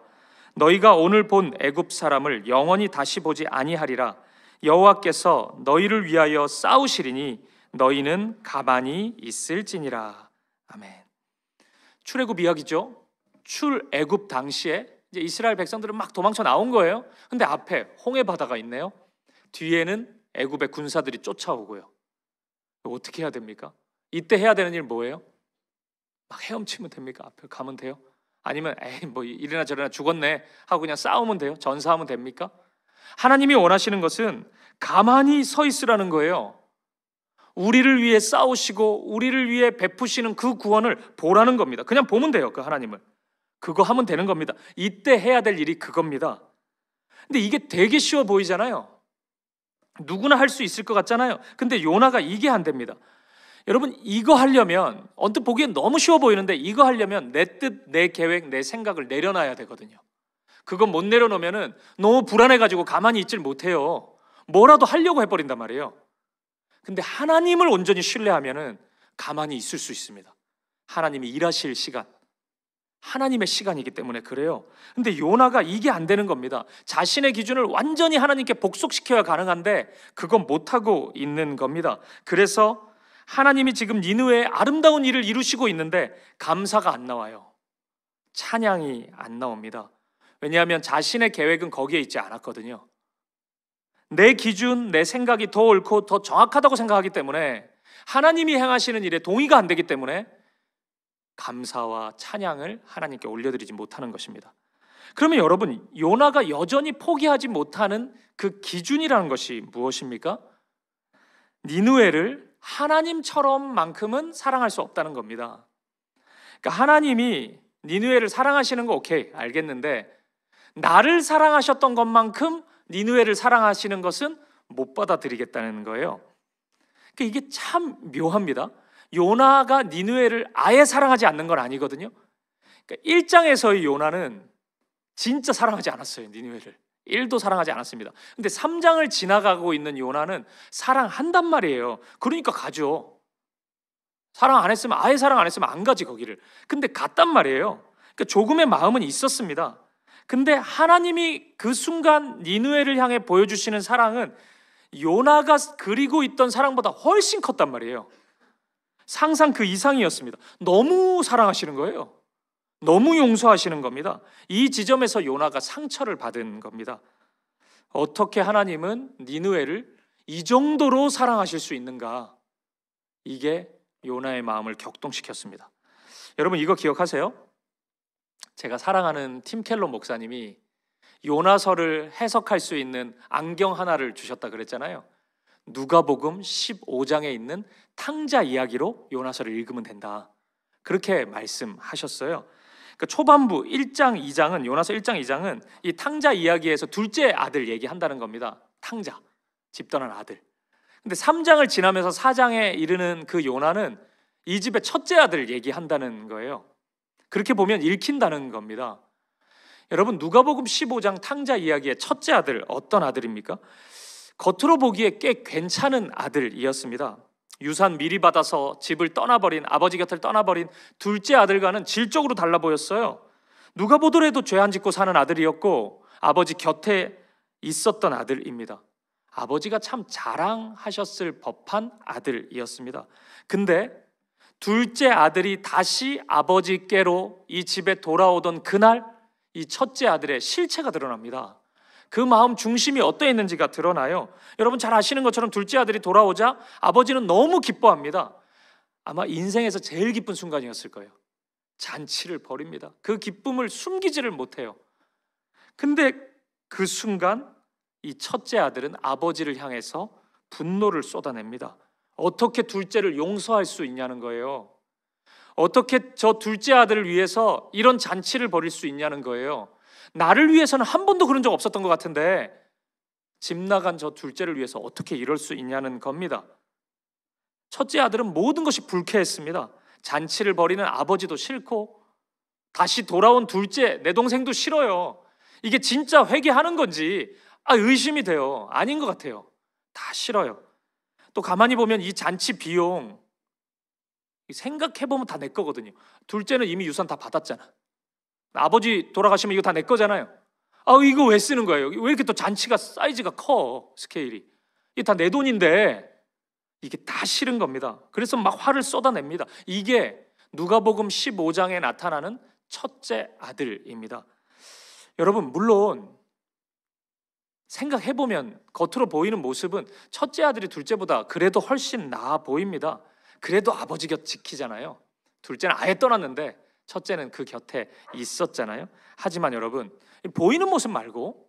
너희가 오늘 본 애굽 사람을 영원히 다시 보지 아니하리라. 여호와께서 너희를 위하여 싸우시리니 너희는 가만히 있을지니라. 아멘. 출애굽 이야기죠. 출애굽 당시에 이제 이스라엘 백성들은 막 도망쳐 나온 거예요. 근데 앞에 홍해 바다가 있네요. 뒤에는 애굽의 군사들이 쫓아오고요. 어떻게 해야 됩니까? 이때 해야 되는 일 뭐예요? 막 헤엄치면 됩니까? 앞에 가면 돼요? 아니면 뭐 이래나 저래나 죽었네 하고 그냥 싸우면 돼요? 전사하면 됩니까? 하나님이 원하시는 것은 가만히 서 있으라는 거예요. 우리를 위해 싸우시고 우리를 위해 베푸시는 그 구원을 보라는 겁니다. 그냥 보면 돼요. 그 하나님을. 그거 하면 되는 겁니다. 이때 해야 될 일이 그겁니다. 근데 이게 되게 쉬워 보이잖아요. 누구나 할 수 있을 것 같잖아요. 근데 요나가 이게 안 됩니다. 여러분, 이거 하려면 언뜻 보기엔 너무 쉬워 보이는데 이거 하려면 내 뜻, 내 계획, 내 생각을 내려놔야 되거든요. 그건 못 내려놓으면 너무 불안해가지고 가만히 있질 못해요. 뭐라도 하려고 해버린단 말이에요. 근데 하나님을 온전히 신뢰하면 가만히 있을 수 있습니다. 하나님이 일하실 시간, 하나님의 시간이기 때문에 그래요. 근데 요나가 이게 안 되는 겁니다. 자신의 기준을 완전히 하나님께 복속시켜야 가능한데 그건 못하고 있는 겁니다. 그래서 하나님이 지금 니느웨에 아름다운 일을 이루시고 있는데 감사가 안 나와요. 찬양이 안 나옵니다. 왜냐하면 자신의 계획은 거기에 있지 않았거든요. 내 기준, 내 생각이 더 옳고 더 정확하다고 생각하기 때문에 하나님이 행하시는 일에 동의가 안 되기 때문에 감사와 찬양을 하나님께 올려드리지 못하는 것입니다. 그러면 여러분, 요나가 여전히 포기하지 못하는 그 기준이라는 것이 무엇입니까? 니느웨를 하나님처럼만큼은 사랑할 수 없다는 겁니다. 그러니까 하나님이 니느웨를 사랑하시는 거 오케이, 알겠는데 나를 사랑하셨던 것만큼 니느웨를 사랑하시는 것은 못 받아들이겠다는 거예요. 그러니까 이게 참 묘합니다. 요나가 니느웨를 아예 사랑하지 않는 건 아니거든요. 그러니까 1장에서의 요나는 진짜 사랑하지 않았어요. 니느웨를 1도 사랑하지 않았습니다. 근데 3장을 지나가고 있는 요나는 사랑한단 말이에요. 그러니까 가죠. 사랑 안 했으면, 아예 사랑 안 했으면 안 가지 거기를. 근데 갔단 말이에요. 그러니까 조금의 마음은 있었습니다. 근데 하나님이 그 순간 니느웨를 향해 보여주시는 사랑은 요나가 그리고 있던 사랑보다 훨씬 컸단 말이에요. 상상 그 이상이었습니다. 너무 사랑하시는 거예요. 너무 용서하시는 겁니다. 이 지점에서 요나가 상처를 받은 겁니다. 어떻게 하나님은 니느웨를 이 정도로 사랑하실 수 있는가? 이게 요나의 마음을 격동시켰습니다. 여러분 이거 기억하세요? 제가 사랑하는 팀 켈러 목사님이 요나서를 해석할 수 있는 안경 하나를 주셨다 그랬잖아요. 누가복음 15장에 있는 탕자 이야기로 요나서를 읽으면 된다. 그렇게 말씀하셨어요. 그러니까 초반부 1장, 2장은 요나서 1장, 2장은 이 탕자 이야기에서 둘째 아들 얘기한다는 겁니다. 탕자, 집 떠난 아들. 근데 3장을 지나면서 4장에 이르는 그 요나는 이 집의 첫째 아들 얘기한다는 거예요. 그렇게 보면 읽힌다는 겁니다. 여러분 누가복음 15장 탕자 이야기의 첫째 아들 어떤 아들입니까? 겉으로 보기에 꽤 괜찮은 아들이었습니다. 유산 미리 받아서 집을 떠나버린, 아버지 곁을 떠나버린 둘째 아들과는 질적으로 달라 보였어요. 누가 보더라도 죄 안 짓고 사는 아들이었고 아버지 곁에 있었던 아들입니다. 아버지가 참 자랑하셨을 법한 아들이었습니다. 근데 둘째 아들이 다시 아버지께로 이 집에 돌아오던 그날 이 첫째 아들의 실체가 드러납니다. 그 마음 중심이 어떠했는지가 드러나요. 여러분 잘 아시는 것처럼 둘째 아들이 돌아오자 아버지는 너무 기뻐합니다. 아마 인생에서 제일 기쁜 순간이었을 거예요. 잔치를 벌입니다. 그 기쁨을 숨기지를 못해요. 근데 그 순간 이 첫째 아들은 아버지를 향해서 분노를 쏟아냅니다. 어떻게 둘째를 용서할 수 있냐는 거예요. 어떻게 저 둘째 아들을 위해서 이런 잔치를 벌일 수 있냐는 거예요. 나를 위해서는 한 번도 그런 적 없었던 것 같은데 집 나간 저 둘째를 위해서 어떻게 이럴 수 있냐는 겁니다. 첫째 아들은 모든 것이 불쾌했습니다. 잔치를 벌이는 아버지도 싫고 다시 돌아온 둘째 내 동생도 싫어요. 이게 진짜 회개하는 건지 의심이 돼요. 아닌 것 같아요. 다 싫어요. 또 가만히 보면 이 잔치 비용 생각해보면 다 내 거거든요. 둘째는 이미 유산 다 받았잖아. 아버지 돌아가시면 이거 다 내 거잖아요. 이거 왜 쓰는 거예요? 왜 이렇게 또 잔치가 사이즈가 커? 스케일이. 이게 다 내 돈인데 이게 다 싫은 겁니다. 그래서 막 화를 쏟아냅니다. 이게 누가복음 15장에 나타나는 첫째 아들입니다. 여러분 물론 생각해보면 겉으로 보이는 모습은 첫째 아들이 둘째보다 그래도 훨씬 나아 보입니다. 그래도 아버지 곁 지키잖아요. 둘째는 아예 떠났는데 첫째는 그 곁에 있었잖아요. 하지만 여러분 보이는 모습 말고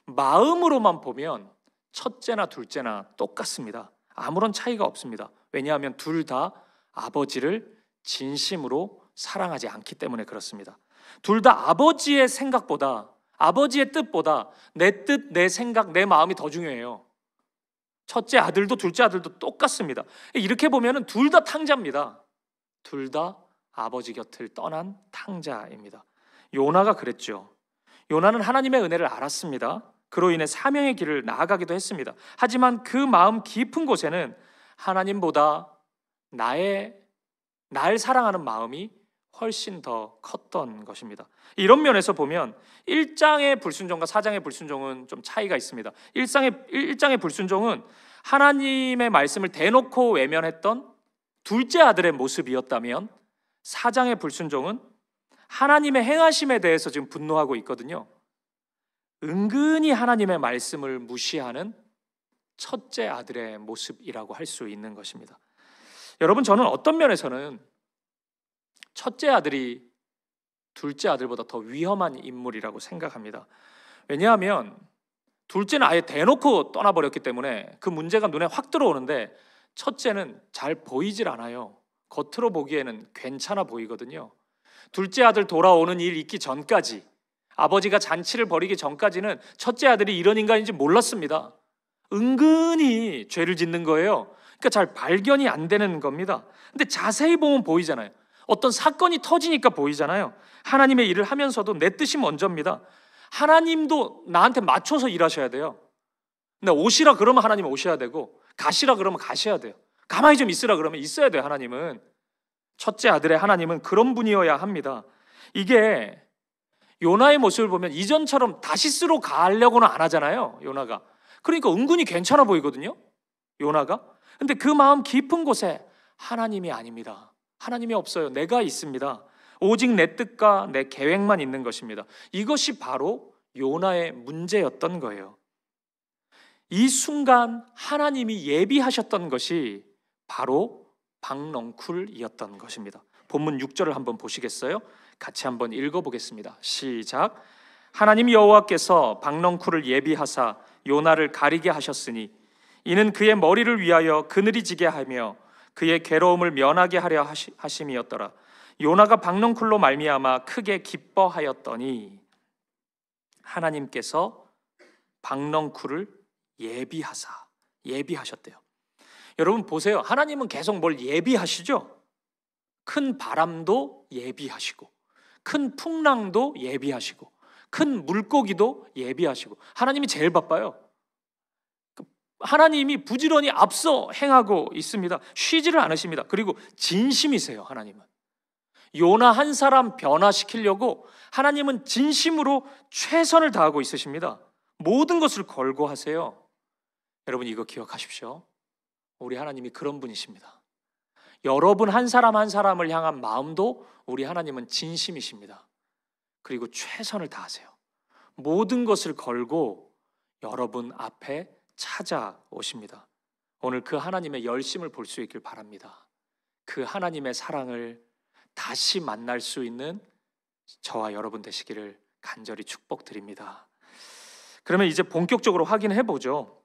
마음으로만 보면 첫째나 둘째나 똑같습니다. 아무런 차이가 없습니다. 왜냐하면 둘 다 아버지를 진심으로 사랑하지 않기 때문에 그렇습니다. 둘 다 아버지의 생각보다 아버지의 뜻보다 내 뜻, 내 생각, 내 마음이 더 중요해요. 첫째 아들도 둘째 아들도 똑같습니다. 이렇게 보면 둘 다 탕자입니다. 둘 다 아버지 곁을 떠난 탕자입니다. 요나가 그랬죠. 요나는 하나님의 은혜를 알았습니다. 그로 인해 사명의 길을 나아가기도 했습니다. 하지만 그 마음 깊은 곳에는 하나님보다 날 사랑하는 마음이 훨씬 더 컸던 것입니다. 이런 면에서 보면 1장의 불순종과 4장의 불순종은 좀 차이가 있습니다. 1장의 불순종은 하나님의 말씀을 대놓고 외면했던 둘째 아들의 모습이었다면 4장의 불순종은 하나님의 행하심에 대해서 지금 분노하고 있거든요. 은근히 하나님의 말씀을 무시하는 첫째 아들의 모습이라고 할 수 있는 것입니다. 여러분 저는 어떤 면에서는 첫째 아들이 둘째 아들보다 더 위험한 인물이라고 생각합니다. 왜냐하면 둘째는 아예 대놓고 떠나버렸기 때문에 그 문제가 눈에 확 들어오는데 첫째는 잘 보이질 않아요. 겉으로 보기에는 괜찮아 보이거든요. 둘째 아들 돌아오는 일 있기 전까지, 아버지가 잔치를 벌이기 전까지는 첫째 아들이 이런 인간인지 몰랐습니다. 은근히 죄를 짓는 거예요. 그러니까 잘 발견이 안 되는 겁니다. 근데 자세히 보면 보이잖아요. 어떤 사건이 터지니까 보이잖아요. 하나님의 일을 하면서도 내 뜻이 먼저입니다. 하나님도 나한테 맞춰서 일하셔야 돼요. 근데 오시라 그러면 하나님은 오셔야 되고, 가시라 그러면 가셔야 돼요. 가만히 좀 있으라 그러면 있어야 돼요. 하나님은. 첫째 아들의 하나님은 그런 분이어야 합니다. 이게 요나의 모습을 보면 이전처럼 다시스로 가려고는 안 하잖아요. 요나가. 그러니까 은근히 괜찮아 보이거든요. 요나가. 근데 그 마음 깊은 곳에 하나님이 아닙니다. 하나님이 없어요. 내가 있습니다. 오직 내 뜻과 내 계획만 있는 것입니다. 이것이 바로 요나의 문제였던 거예요. 이 순간 하나님이 예비하셨던 것이 바로 박넝쿨이었던 것입니다. 본문 6절을 한번 보시겠어요? 같이 한번 읽어보겠습니다. 시작. 하나님 여호와께서 박넝쿨을 예비하사 요나를 가리게 하셨으니 이는 그의 머리를 위하여 그늘이 지게 하며 그의 괴로움을 면하게 하려 하심이었더라. 요나가 박넝쿨로 말미암아 크게 기뻐하였더니 하나님께서 박넝쿨을 예비하셨대요. 여러분 보세요. 하나님은 계속 뭘 예비하시죠? 큰 바람도 예비하시고, 큰 풍랑도 예비하시고, 큰 물고기도 예비하시고. 하나님이 제일 바빠요. 하나님이 부지런히 앞서 행하고 있습니다. 쉬지를 않으십니다. 그리고 진심이세요. 하나님은 요나 한 사람 변화시키려고 하나님은 진심으로 최선을 다하고 있으십니다. 모든 것을 걸고 하세요. 여러분 이거 기억하십시오. 우리 하나님이 그런 분이십니다. 여러분 한 사람 한 사람을 향한 마음도 우리 하나님은 진심이십니다. 그리고 최선을 다하세요. 모든 것을 걸고 여러분 앞에 찾아오십니다. 오늘 그 하나님의 열심을 볼 수 있길 바랍니다. 그 하나님의 사랑을 다시 만날 수 있는 저와 여러분 되시기를 간절히 축복드립니다. 그러면 이제 본격적으로 확인해 보죠.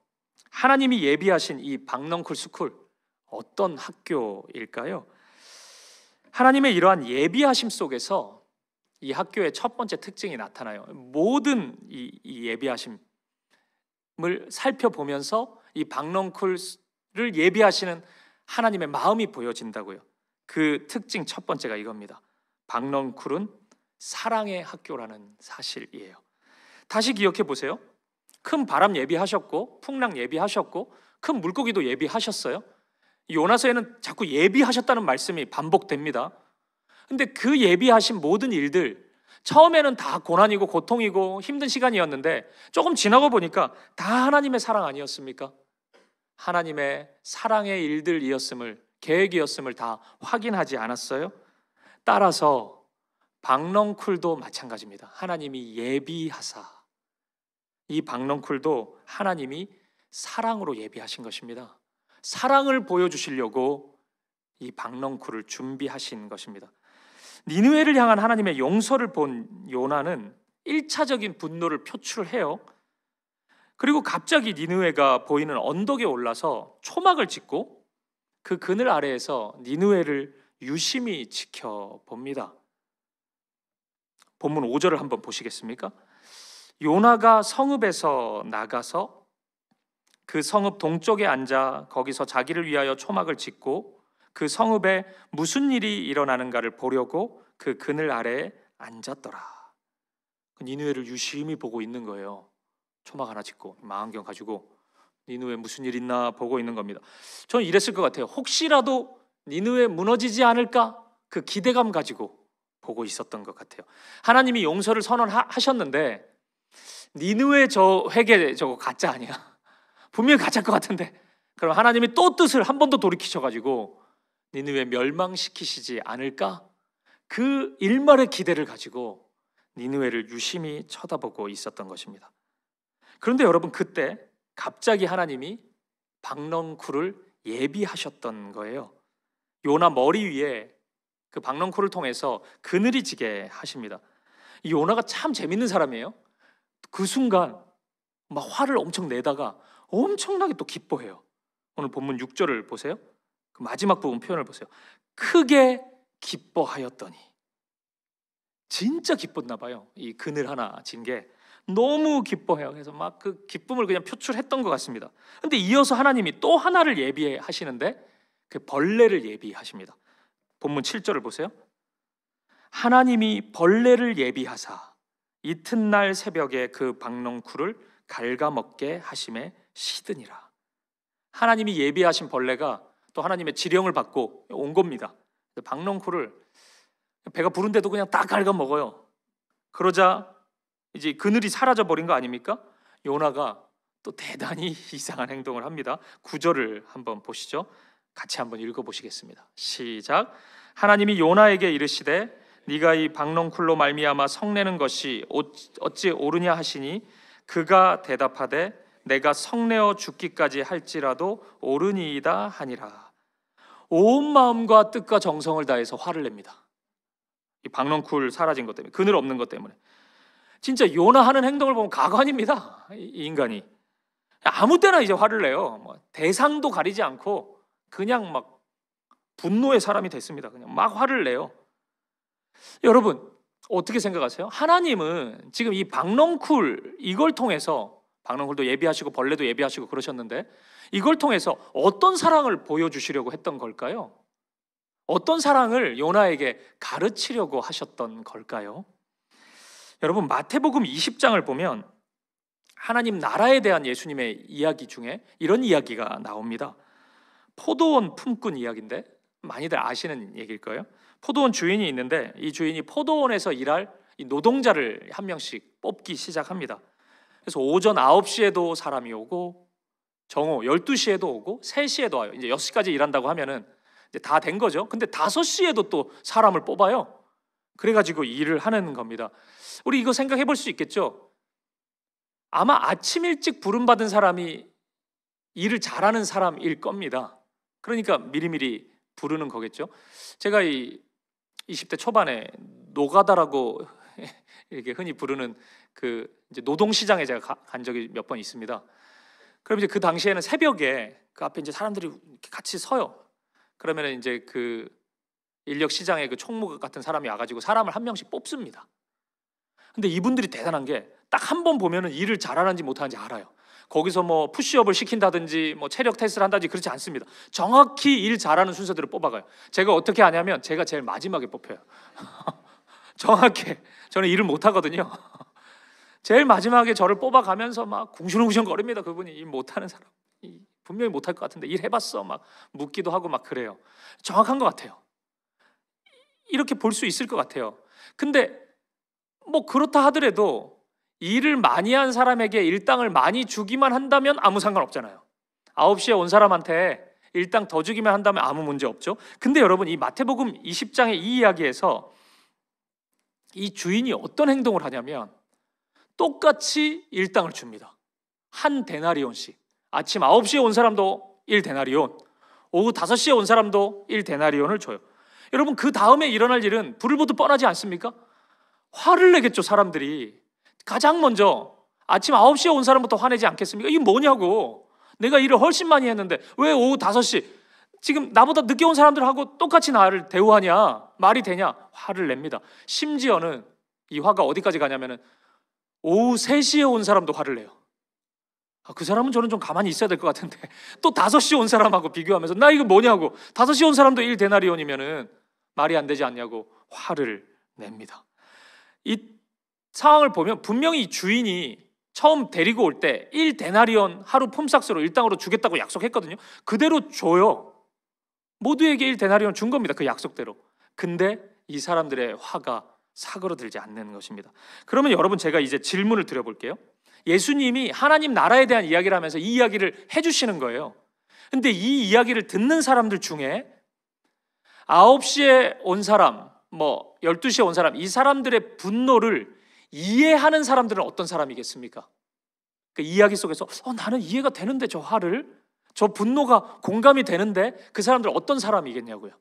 하나님이 예비하신 이 박넝쿨 스쿨 어떤 학교일까요? 하나님의 이러한 예비하심 속에서 이 학교의 첫 번째 특징이 나타나요. 모든 이 예비하심을 살펴보면서 이 박넝쿨을 예비하시는 하나님의 마음이 보여진다고요. 그 특징 첫 번째가 이겁니다. 박넝쿨은 사랑의 학교라는 사실이에요. 다시 기억해 보세요. 큰 바람 예비하셨고, 풍랑 예비하셨고, 큰 물고기도 예비하셨어요. 요나서에는 자꾸 예비하셨다는 말씀이 반복됩니다. 근데 그 예비하신 모든 일들, 처음에는 다 고난이고 고통이고 힘든 시간이었는데 조금 지나고 보니까 다 하나님의 사랑 아니었습니까? 하나님의 사랑의 일들이었음을, 계획이었음을 다 확인하지 않았어요? 따라서 박넝쿨도 마찬가지입니다. 하나님이 예비하사, 이 박넝쿨도 하나님이 사랑으로 예비하신 것입니다. 사랑을 보여주시려고 이 박넝쿨을 준비하신 것입니다. 니느웨를 향한 하나님의 용서를 본 요나는 1차적인 분노를 표출해요. 그리고 갑자기 니느웨가 보이는 언덕에 올라서 초막을 짓고 그 그늘 아래에서 니느웨를 유심히 지켜봅니다. 본문 5절을 한번 보시겠습니까? 요나가 성읍에서 나가서 그 성읍 동쪽에 앉아 거기서 자기를 위하여 초막을 짓고 그 성읍에 무슨 일이 일어나는가를 보려고 그 그늘 아래에 앉았더라. 니느웨를 유심히 보고 있는 거예요. 초막 하나 짓고 망원경 가지고 니느웨 무슨 일 있나 보고 있는 겁니다. 저는 이랬을 것 같아요. 혹시라도 니느웨 무너지지 않을까? 그 기대감 가지고 보고 있었던 것 같아요. 하나님이 용서를 선언하셨는데 니느웨 저 회개 저거 가짜 아니야? 분명히 가짜일 것 같은데 그럼 하나님이 또 뜻을 한 번 더 돌이키셔가지고 니느웨 멸망시키시지 않을까? 그 일말의 기대를 가지고 니느웨를 유심히 쳐다보고 있었던 것입니다. 그런데 여러분 그때 갑자기 하나님이 박넝쿨을 예비하셨던 거예요. 요나 머리 위에 그 박넝쿨을 통해서 그늘이 지게 하십니다. 이 요나가 참 재밌는 사람이에요. 그 순간 막 화를 엄청 내다가 엄청나게 또 기뻐해요. 오늘 본문 6절을 보세요. 그 마지막 부분 표현을 보세요. 크게 기뻐하였더니. 진짜 기뻤나 봐요. 이 그늘 하나 진 게 너무 기뻐해요. 그래서 막 그 기쁨을 그냥 표출했던 것 같습니다. 근데 이어서 하나님이 또 하나를 예비하시는데 그 벌레를 예비하십니다. 본문 7절을 보세요. 하나님이 벌레를 예비하사 이튿날 새벽에 그 박넝쿨을 갉아먹게 하심에 시드니라. 하나님이 예비하신 벌레가 또 하나님의 지령을 받고 온 겁니다. 박넝쿨을 배가 부른데도 그냥 딱 갉아먹어요. 그러자 이제 그늘이 사라져 버린 거 아닙니까? 요나가 또 대단히 이상한 행동을 합니다. 9절을 한번 보시죠. 같이 한번 읽어보시겠습니다. 시작. 하나님이 요나에게 이르시되 네가 이 박넝쿨로 말미암아 성내는 것이 어찌 옳으냐 하시니 그가 대답하되 내가 성내어 죽기까지 할지라도 옳으니이다 하니라. 온 마음과 뜻과 정성을 다해서 화를 냅니다. 이 박넝쿨 사라진 것 때문에, 그늘 없는 것 때문에. 진짜 요나 하는 행동을 보면 가관입니다. 이 인간이 아무 때나 이제 화를 내요. 뭐 대상도 가리지 않고 그냥 막 분노의 사람이 됐습니다. 그냥 막 화를 내요. 여러분 어떻게 생각하세요? 하나님은 지금 이 박넝쿨 이걸 통해서, 박넝쿨도 예비하시고 벌레도 예비하시고 그러셨는데 이걸 통해서 어떤 사랑을 보여주시려고 했던 걸까요? 어떤 사랑을 요나에게 가르치려고 하셨던 걸까요? 여러분 마태복음 20장을 보면 하나님 나라에 대한 예수님의 이야기 중에 이런 이야기가 나옵니다. 포도원 품꾼 이야기인데 많이들 아시는 얘기일 거예요. 포도원 주인이 있는데 이 주인이 포도원에서 일할 이 노동자를 한 명씩 뽑기 시작합니다. 그래서 오전 9시에도 사람이 오고 정오 12시에도 오고 3시에도 와요. 이제 6시까지 일한다고 하면은 이제 다 된 거죠. 근데 5시에도 또 사람을 뽑아요. 그래가지고 일을 하는 겁니다. 우리 이거 생각해 볼 수 있겠죠? 아마 아침 일찍 부름받은 사람이 일을 잘하는 사람일 겁니다. 그러니까 미리미리 부르는 거겠죠. 제가 이 20대 초반에 노가다라고 이렇게 흔히 부르는 그 이제 노동시장에 제가 간 적이 몇 번 있습니다. 그럼 이제 그 당시에는 새벽에 그 앞에 이제 사람들이 이렇게 같이 서요. 그러면 이제 그 인력 시장에 그 총무 같은 사람이 와가지고 사람을 한 명씩 뽑습니다. 근데 이분들이 대단한 게 딱 한 번 보면은 일을 잘하는지 못하는지 알아요. 거기서 뭐 푸시업을 시킨다든지 뭐 체력 테스트를 한다든지 그렇지 않습니다. 정확히 일 잘하는 순서대로 뽑아가요. 제가 어떻게 하냐면 제가 제일 마지막에 뽑혀요. 정확해. 저는 일을 못하거든요. 제일 마지막에 저를 뽑아가면서 막 궁시렁궁시렁 거립니다. 그분이 일 못하는 사람, 분명히 못할 것 같은데 일 해봤어 막 묻기도 하고 막 그래요. 정확한 것 같아요. 이렇게 볼 수 있을 것 같아요. 근데 뭐 그렇다 하더라도 일을 많이 한 사람에게 일당을 많이 주기만 한다면 아무 상관없잖아요. 9시에 온 사람한테 일당 더 주기만 한다면 아무 문제 없죠. 근데 여러분 이 마태복음 20장의 이 이야기에서 이 주인이 어떤 행동을 하냐면 똑같이 일당을 줍니다. 한 데나리온씩. 아침 9시에 온 사람도 1데나리온, 오후 5시에 온 사람도 1데나리온을 줘요. 여러분 그 다음에 일어날 일은 불을 보듯 뻔하지 않습니까? 화를 내겠죠. 사람들이 가장 먼저 아침 9시에 온 사람부터 화내지 않겠습니까? 이게 뭐냐고, 내가 일을 훨씬 많이 했는데 왜 오후 5시 지금 나보다 늦게 온 사람들하고 똑같이 나를 대우하냐, 말이 되냐, 화를 냅니다. 심지어는 이 화가 어디까지 가냐면은 오후 3시에 온 사람도 화를 내요. 그 사람은 저는 좀 가만히 있어야 될 것 같은데 또 5시 온 사람하고 비교하면서 나 이거 뭐냐고, 5시 온 사람도 1데나리온이면은 말이 안 되지 않냐고 화를 냅니다. 이 상황을 보면 분명히 이 주인이 처음 데리고 올 때 1데나리온 하루 품삯으로 일당으로 주겠다고 약속했거든요. 그대로 줘요. 모두에게 1데나리온 준 겁니다. 그 약속대로. 근데 이 사람들의 화가 사그러들지 않는 것입니다. 그러면 여러분 제가 이제 질문을 드려볼게요. 예수님이 하나님 나라에 대한 이야기를 하면서 이 이야기를 해주시는 거예요. 근데 이 이야기를 듣는 사람들 중에 9시에 온 사람, 뭐 12시에 온 사람, 이 사람들의 분노를 이해하는 사람들은 어떤 사람이겠습니까? 그 이야기 속에서 나는 이해가 되는데 저 화를, 저 분노가 공감이 되는데 그 사람들 어떤 사람이겠냐고요.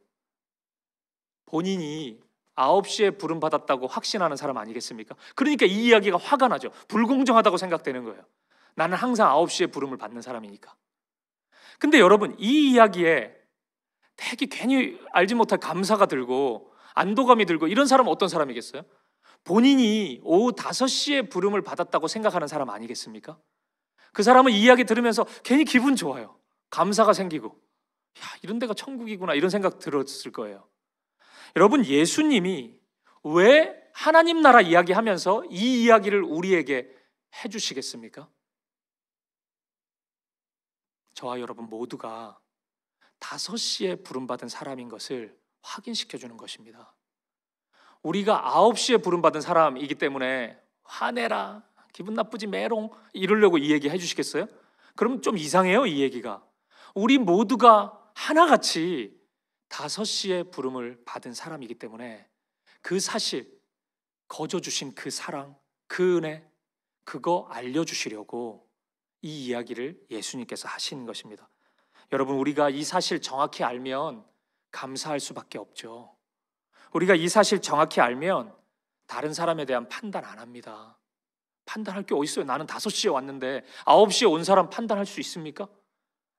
본인이 9시에 부름받았다고 확신하는 사람 아니겠습니까? 그러니까 이 이야기가 화가 나죠. 불공정하다고 생각되는 거예요. 나는 항상 9시에 부름을 받는 사람이니까. 근데 여러분 이 이야기에 되게 괜히 알지 못할 감사가 들고 안도감이 들고 이런 사람은 어떤 사람이겠어요? 본인이 오후 5시에 부름을 받았다고 생각하는 사람 아니겠습니까? 그 사람은 이 이야기 들으면서 괜히 기분 좋아요. 감사가 생기고 이런 데가 천국이구나 이런 생각 들었을 거예요. 여러분 예수님이 왜 하나님 나라 이야기하면서 이 이야기를 우리에게 해주시겠습니까? 저와 여러분 모두가 5시에 부름받은 사람인 것을 확인시켜주는 것입니다. 우리가 9시에 부름받은 사람이기 때문에 화내라, 기분 나쁘지 메롱 이러려고 이 얘기 해주시겠어요? 그럼 좀 이상해요. 이 얘기가. 우리 모두가 하나같이 5시에 부름을 받은 사람이기 때문에 그 사실, 거저 주신 그 사랑, 그 은혜, 그거 알려주시려고 이 이야기를 예수님께서 하시는 것입니다. 여러분, 우리가 이 사실 정확히 알면 감사할 수밖에 없죠. 우리가 이 사실 정확히 알면 다른 사람에 대한 판단 안 합니다. 판단할 게 어디 있어요? 나는 5시에 왔는데 9시에 온 사람 판단할 수 있습니까?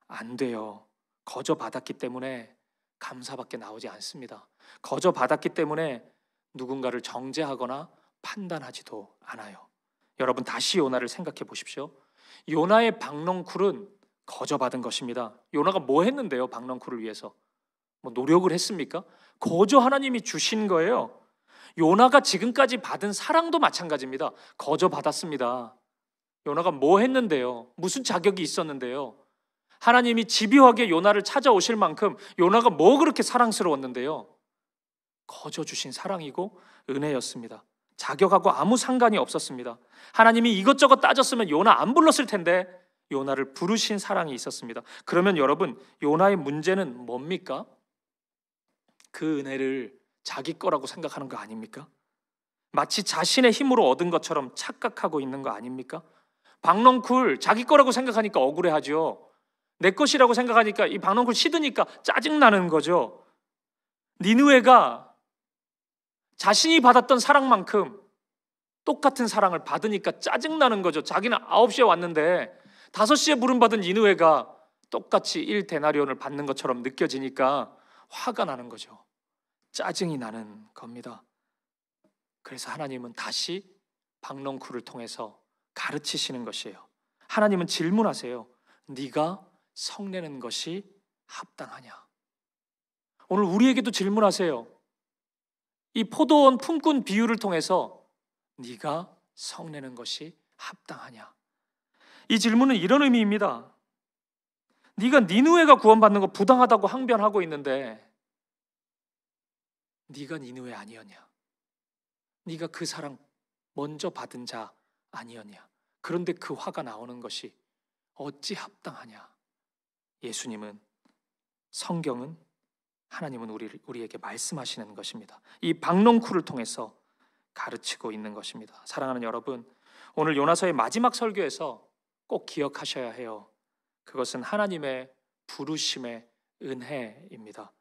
안 돼요. 거저 받았기 때문에 감사밖에 나오지 않습니다. 거저 받았기 때문에 누군가를 정죄하거나 판단하지도 않아요. 여러분, 다시 요나를 생각해 보십시오. 요나의 박넝쿨은 거저 받은 것입니다. 요나가 뭐 했는데요? 박넝쿨을 위해서 뭐 노력을 했습니까? 거저 하나님이 주신 거예요. 요나가 지금까지 받은 사랑도 마찬가지입니다. 거저 받았습니다. 요나가 뭐 했는데요? 무슨 자격이 있었는데요? 하나님이 집요하게 요나를 찾아오실 만큼 요나가 뭐 그렇게 사랑스러웠는데요? 거저 주신 사랑이고 은혜였습니다. 자격하고 아무 상관이 없었습니다. 하나님이 이것저것 따졌으면 요나 안 불렀을 텐데 요나를 부르신 사랑이 있었습니다. 그러면 여러분, 요나의 문제는 뭡니까? 그 은혜를 자기 거라고 생각하는 거 아닙니까? 마치 자신의 힘으로 얻은 것처럼 착각하고 있는 거 아닙니까? 박넝쿨 자기 거라고 생각하니까 억울해하죠. 내 것이라고 생각하니까 이 박넝쿨 싫으니까 짜증나는 거죠. 니느웨가 자신이 받았던 사랑만큼 똑같은 사랑을 받으니까 짜증나는 거죠. 자기는 9시에 왔는데 5시에 부름받은 니느웨가 똑같이 1데나리온을 받는 것처럼 느껴지니까 화가 나는 거죠. 짜증이 나는 겁니다. 그래서 하나님은 다시 박넝쿨을 통해서 가르치시는 것이에요. 하나님은 질문하세요. 네가 성내는 것이 합당하냐? 오늘 우리에게도 질문하세요. 이 포도원 품꾼 비유를 통해서 네가 성내는 것이 합당하냐? 이 질문은 이런 의미입니다. 네가 니느웨가 구원받는 거 부당하다고 항변하고 있는데 네가 니느웨 아니었냐? 네가 그 사랑 먼저 받은 자 아니었냐? 그런데 그 화가 나오는 것이 어찌 합당하냐? 예수님은, 성경은, 하나님은 우리에게 말씀하시는 것입니다. 이 박넝쿨을 통해서 가르치고 있는 것입니다. 사랑하는 여러분, 오늘 요나서의 마지막 설교에서 꼭 기억하셔야 해요. 그것은 하나님의 부르심의 은혜입니다.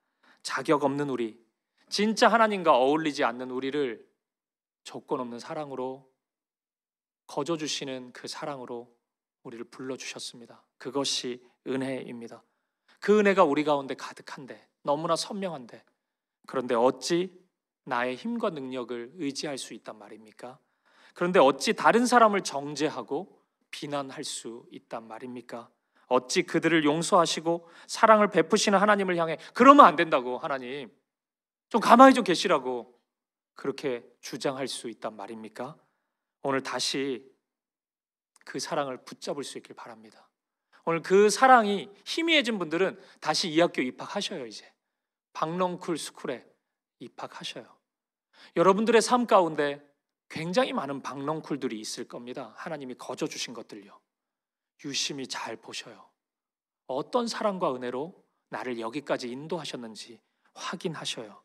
자격 없는 우리, 진짜 하나님과 어울리지 않는 우리를 조건 없는 사랑으로, 거저 주시는 그 사랑으로 우리를 불러주셨습니다. 그것이 은혜입니다. 그 은혜가 우리 가운데 가득한데, 너무나 선명한데, 그런데 어찌 나의 힘과 능력을 의지할 수 있단 말입니까? 그런데 어찌 다른 사람을 정죄하고 비난할 수 있단 말입니까? 어찌 그들을 용서하시고 사랑을 베푸시는 하나님을 향해 그러면 안 된다고, 하나님 좀 가만히 좀 계시라고 그렇게 주장할 수 있단 말입니까? 오늘 다시 그 사랑을 붙잡을 수 있길 바랍니다. 오늘 그 사랑이 희미해진 분들은 다시 이 학교 입학하셔요. 이제 박넝쿨 스쿨에 입학하셔요. 여러분들의 삶 가운데 굉장히 많은 박넝쿨들이 있을 겁니다. 하나님이 거저 주신 것들요. 유심히 잘 보셔요. 어떤 사랑과 은혜로 나를 여기까지 인도하셨는지 확인하셔요.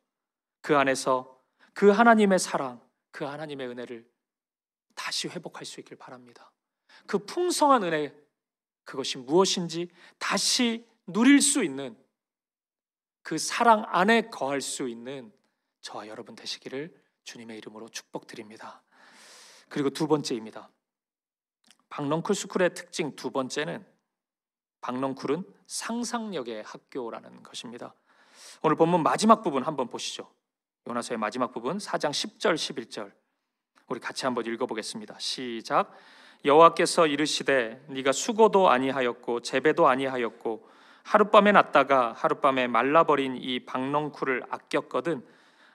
그 안에서 그 하나님의 사랑, 그 하나님의 은혜를 다시 회복할 수 있길 바랍니다. 그 풍성한 은혜, 그것이 무엇인지 다시 누릴 수 있는, 그 사랑 안에 거할 수 있는 저와 여러분 되시기를 주님의 이름으로 축복드립니다. 그리고 두 번째입니다. 박넝쿨 스쿨의 특징 두 번째는, 박넝쿨은 상상력의 학교라는 것입니다. 오늘 본문 마지막 부분 한번 보시죠. 요나서의 마지막 부분 4장 10절 11절 우리 같이 한번 읽어보겠습니다. 시작. 여호와께서 이르시되 네가 수고도 아니하였고 재배도 아니하였고 하룻밤에 났다가 하룻밤에 말라버린 이 박넝쿨을 아꼈거든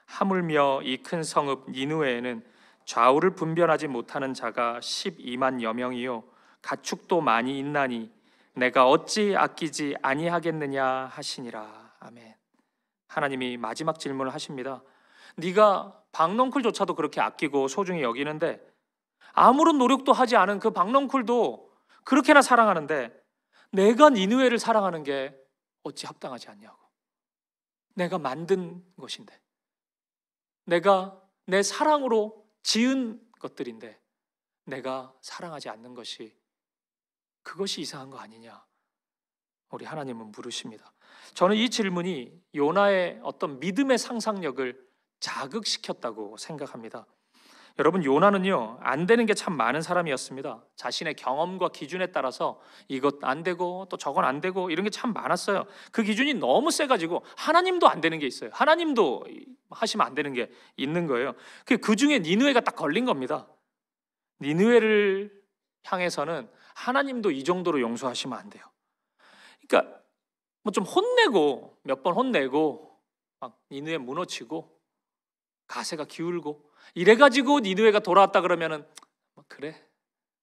하물며 이 큰 성읍 니느웨에는 좌우를 분별하지 못하는 자가 12만여 명이요 가축도 많이 있나니 내가 어찌 아끼지 아니하겠느냐 하시니라. 아멘. 하나님이 마지막 질문을 하십니다. 네가 박넝쿨조차도 그렇게 아끼고 소중히 여기는데, 아무런 노력도 하지 않은 그 박넝쿨도 그렇게나 사랑하는데 내가 니느웨를 사랑하는 게 어찌 합당하지 않냐고. 내가 만든 것인데, 내가 내 사랑으로 지은 것들인데 내가 사랑하지 않는 것이, 그것이 이상한 거 아니냐? 우리 하나님은 물으십니다. 저는 이 질문이 요나의 어떤 믿음의 상상력을 자극시켰다고 생각합니다. 여러분, 요나는요, 안 되는 게 참 많은 사람이었습니다. 자신의 경험과 기준에 따라서 이것 안 되고 또 저건 안 되고 이런 게 참 많았어요. 그 기준이 너무 세가지고 하나님도 안 되는 게 있어요. 하나님도 하시면 안 되는 게 있는 거예요. 그 중에 니느웨가 딱 걸린 겁니다. 니느웨를 향해서는 하나님도 이 정도로 용서하시면 안 돼요. 그러니까 뭐 좀 혼내고, 몇 번 혼내고 막 니느웨 무너지고 가세가 기울고 이래가지고 니느웨가 돌아왔다 그러면은 그래,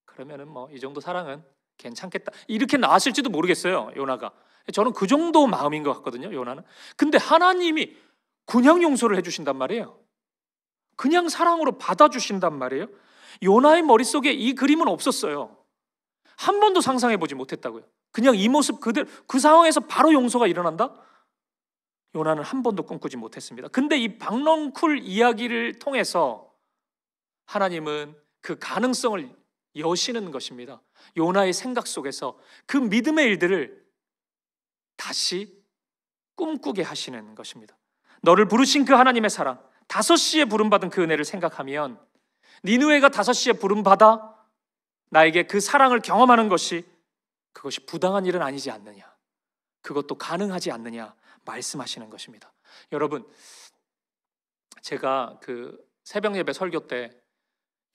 그러면은 뭐 이 정도 사랑은 괜찮겠다, 이렇게 나왔을지도 모르겠어요. 요나가. 저는 그 정도 마음인 것 같거든요, 요나는. 근데 하나님이 그냥 용서를 해주신단 말이에요. 그냥 사랑으로 받아주신단 말이에요. 요나의 머릿속에 이 그림은 없었어요. 한 번도 상상해보지 못했다고요. 그냥 이 모습 그대로, 그 상황에서 바로 용서가 일어난다? 요나는 한 번도 꿈꾸지 못했습니다. 근데 이 박넝쿨 이야기를 통해서 하나님은 그 가능성을 여시는 것입니다. 요나의 생각 속에서 그 믿음의 일들을 다시 꿈꾸게 하시는 것입니다. 너를 부르신 그 하나님의 사랑, 5시에 부름받은 그 은혜를 생각하면 니느웨가 5시에 부름받아 나에게 그 사랑을 경험하는 것이, 그것이 부당한 일은 아니지 않느냐, 그것도 가능하지 않느냐 말씀하시는 것입니다. 여러분, 제가 그 새벽 예배 설교 때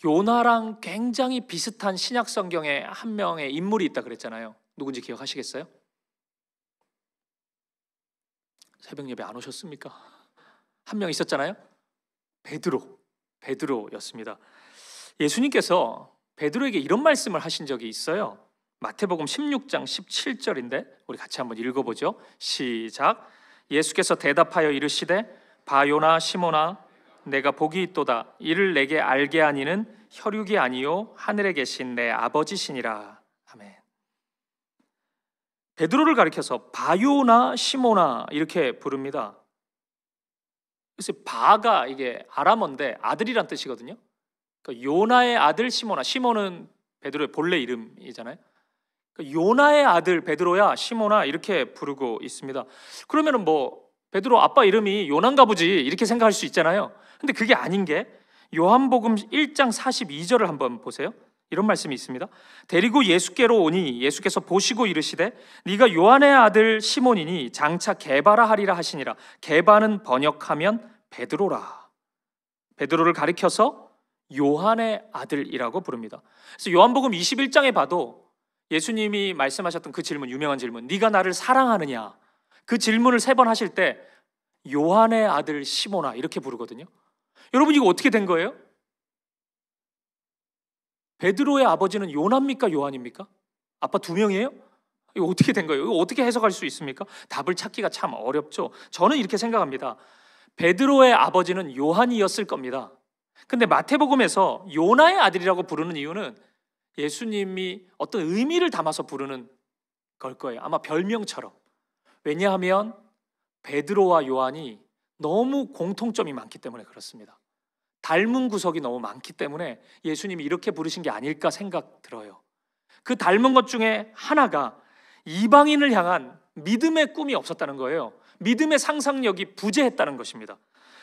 요나랑 굉장히 비슷한 신약 성경에 한 명의 인물이 있다 그랬잖아요. 누군지 기억하시겠어요? 새벽 예배 안 오셨습니까? 한 명 있었잖아요. 베드로였습니다. 예수님께서 베드로에게 이런 말씀을 하신 적이 있어요. 마태복음 16장 17절인데 우리 같이 한번 읽어보죠. 시작. 예수께서 대답하여 이르시되 바요나 시몬아, 내가 복이 있도다. 이를 내게 알게 하니는 혈육이 아니요 하늘에 계신 내 아버지시니라. 아멘. 베드로를 가리켜서 바요나 시몬아 이렇게 부릅니다. 그래서 바가 이게 아람어인데 아들이란 뜻이거든요. 그러니까 요나의 아들 시몬아, 시몬은 베드로의 본래 이름이잖아요. 그러니까 요나의 아들 베드로야, 시몬아 이렇게 부르고 있습니다. 그러면은 뭐 베드로 아빠 이름이 요나인가 보지 이렇게 생각할 수 있잖아요. 근데 그게 아닌 게 요한복음 1장 42절을 한번 보세요. 이런 말씀이 있습니다. 데리고 예수께로 오니 예수께서 보시고 이르시되 네가 요한의 아들 시몬이니 장차 게바라 하리라 하시니라. 게바는 번역하면 베드로라. 베드로를 가리켜서 요한의 아들이라고 부릅니다. 그래서 요한복음 21장에 봐도 예수님이 말씀하셨던 그 질문, 유명한 질문, 네가 나를 사랑하느냐, 그 질문을 3번 하실 때 요한의 아들 시몬아 이렇게 부르거든요. 여러분, 이거 어떻게 된 거예요? 베드로의 아버지는 요나입니까, 요한입니까? 아빠 2명이에요? 이거 어떻게 된 거예요? 이거 어떻게 해석할 수 있습니까? 답을 찾기가 참 어렵죠. 저는 이렇게 생각합니다. 베드로의 아버지는 요한이었을 겁니다. 근데 마태복음에서 요나의 아들이라고 부르는 이유는 예수님이 어떤 의미를 담아서 부르는 걸 거예요. 아마 별명처럼. 왜냐하면 베드로와 요한이 너무 공통점이 많기 때문에 그렇습니다. 닮은 구석이 너무 많기 때문에 예수님이 이렇게 부르신 게 아닐까 생각 들어요. 그 닮은 것 중에 하나가 이방인을 향한 믿음의 꿈이 없었다는 거예요. 믿음의 상상력이 부재했다는 것입니다.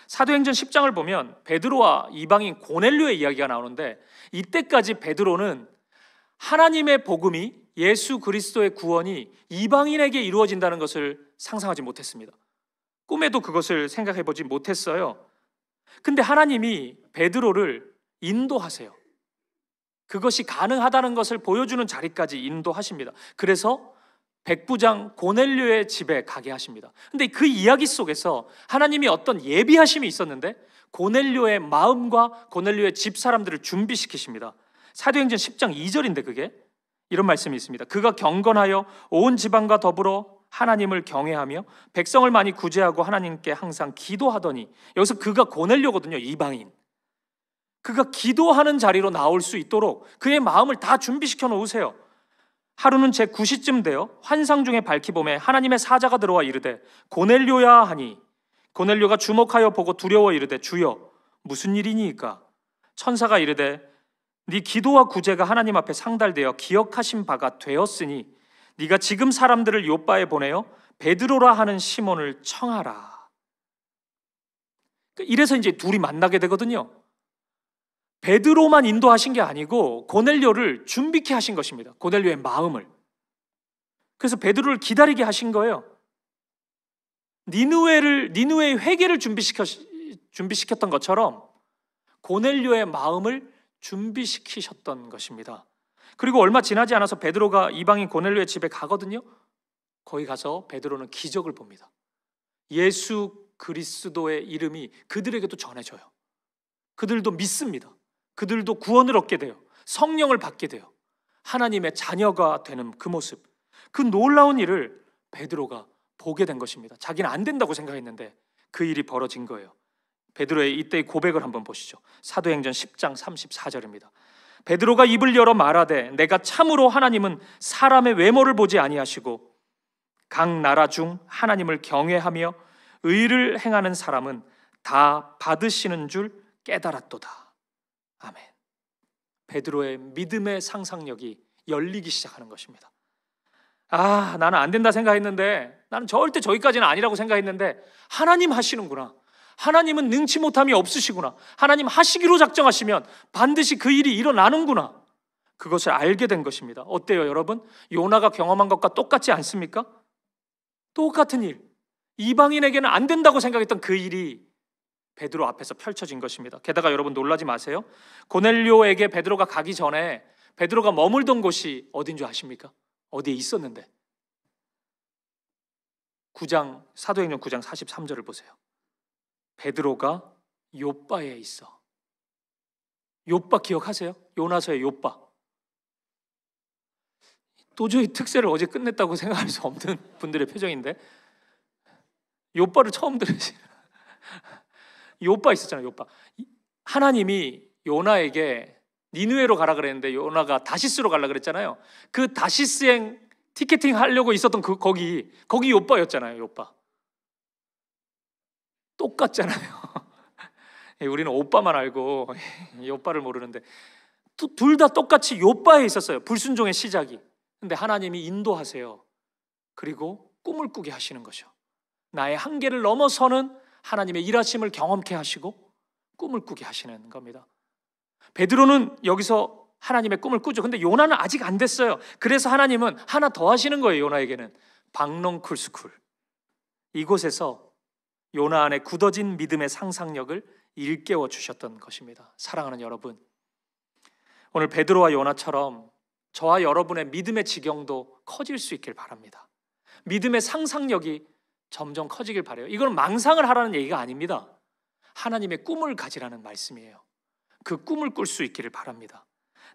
사도행전 10장을 보면 베드로와 이방인 고넬료의 이야기가 나오는데, 이때까지 베드로는 하나님의 복음이, 예수 그리스도의 구원이 이방인에게 이루어진다는 것을 상상하지 못했습니다. 꿈에도 그것을 생각해 보지 못했어요. 근데 하나님이 베드로를 인도하세요. 그것이 가능하다는 것을 보여주는 자리까지 인도하십니다. 그래서 백부장 고넬료의 집에 가게 하십니다. 근데 그 이야기 속에서 하나님이 어떤 예비하심이 있었는데 고넬료의 마음과 고넬료의 집 사람들을 준비시키십니다. 사도행전 10장 2절인데 그게 이런 말씀이 있습니다. 그가 경건하여 온 지방과 더불어 하나님을 경외하며 백성을 많이 구제하고 하나님께 항상 기도하더니, 여기서 그가 고넬료거든요. 이방인. 그가 기도하는 자리로 나올 수 있도록 그의 마음을 다 준비시켜 놓으세요. 하루는 제 9시쯤 되어 환상 중에 밝히 보매 하나님의 사자가 들어와 이르되 고넬료야 하니, 고넬료가 주목하여 보고 두려워 이르되 주여 무슨 일이니까? 천사가 이르되 네 기도와 구제가 하나님 앞에 상달되어 기억하신 바가 되었으니 네가 지금 사람들을 요빠에 보내어 베드로라 하는 시몬을 청하라. 이래서 이제 둘이 만나게 되거든요. 베드로만 인도하신 게 아니고 고넬료를 준비케 하신 것입니다. 고넬료의 마음을. 그래서 베드로를 기다리게 하신 거예요. 니느웨의 회개를 준비시켰던 것처럼 고넬료의 마음을 준비시키셨던 것입니다. 그리고 얼마 지나지 않아서 베드로가 이방인 고넬료의 집에 가거든요. 거기 가서 베드로는 기적을 봅니다. 예수 그리스도의 이름이 그들에게도 전해져요. 그들도 믿습니다. 그들도 구원을 얻게 돼요. 성령을 받게 돼요. 하나님의 자녀가 되는 그 모습, 그 놀라운 일을 베드로가 보게 된 것입니다. 자기는 안 된다고 생각했는데 그 일이 벌어진 거예요. 베드로의 이때의 고백을 한번 보시죠. 사도행전 10장 34절입니다. 베드로가 입을 열어 말하되 내가 참으로 하나님은 사람의 외모를 보지 아니하시고 각 나라 중 하나님을 경외하며 의를 행하는 사람은 다 받으시는 줄 깨달았도다. 아멘. 베드로의 믿음의 상상력이 열리기 시작하는 것입니다. 나는 안 된다 생각했는데, 나는 절대 저기까지는 아니라고 생각했는데 하나님 하시는구나. 하나님은 능치 못함이 없으시구나. 하나님 하시기로 작정하시면 반드시 그 일이 일어나는구나. 그것을 알게 된 것입니다. 어때요, 여러분? 요나가 경험한 것과 똑같지 않습니까? 똑같은 일. 이방인에게는 안 된다고 생각했던 그 일이 베드로 앞에서 펼쳐진 것입니다. 게다가 여러분 놀라지 마세요. 고넬료에게 베드로가 가기 전에 베드로가 머물던 곳이 어딘 줄 아십니까? 어디에 있었는데? 사도행전 9장 43절을 보세요. 베드로가 요빠에 있어. 요빠 기억하세요? 요나서의 요빠. 도저히 특세를 어제 끝냈다고 생각할 수 없는 분들의 표정인데 요빠를 처음 들으시는 요빠 있었잖아요. 요빠. 하나님이 요나에게 니느웨로 가라 그랬는데 요나가 다시스로 가라 그랬잖아요. 그 다시스행 티켓팅 하려고 있었던 거기 요빠였잖아요. 요빠. 똑같잖아요. 우리는 오빠만 알고 요빠를 모르는데 둘 다 똑같이 요빠에 있었어요. 불순종의 시작이. 근데 하나님이 인도하세요. 그리고 꿈을 꾸게 하시는 거죠. 나의 한계를 넘어서는 하나님의 일하심을 경험케 하시고 꿈을 꾸게 하시는 겁니다. 베드로는 여기서 하나님의 꿈을 꾸죠. 근데 요나는 아직 안 됐어요. 그래서 하나님은 하나 더 하시는 거예요. 요나에게는 박농쿨스쿨. 이곳에서 요나 안에 굳어진 믿음의 상상력을 일깨워 주셨던 것입니다. 사랑하는 여러분, 오늘 베드로와 요나처럼 저와 여러분의 믿음의 지경도 커질 수 있길 바랍니다. 믿음의 상상력이 점점 커지길 바라요. 이건 망상을 하라는 얘기가 아닙니다. 하나님의 꿈을 가지라는 말씀이에요. 그 꿈을 꿀 수 있기를 바랍니다.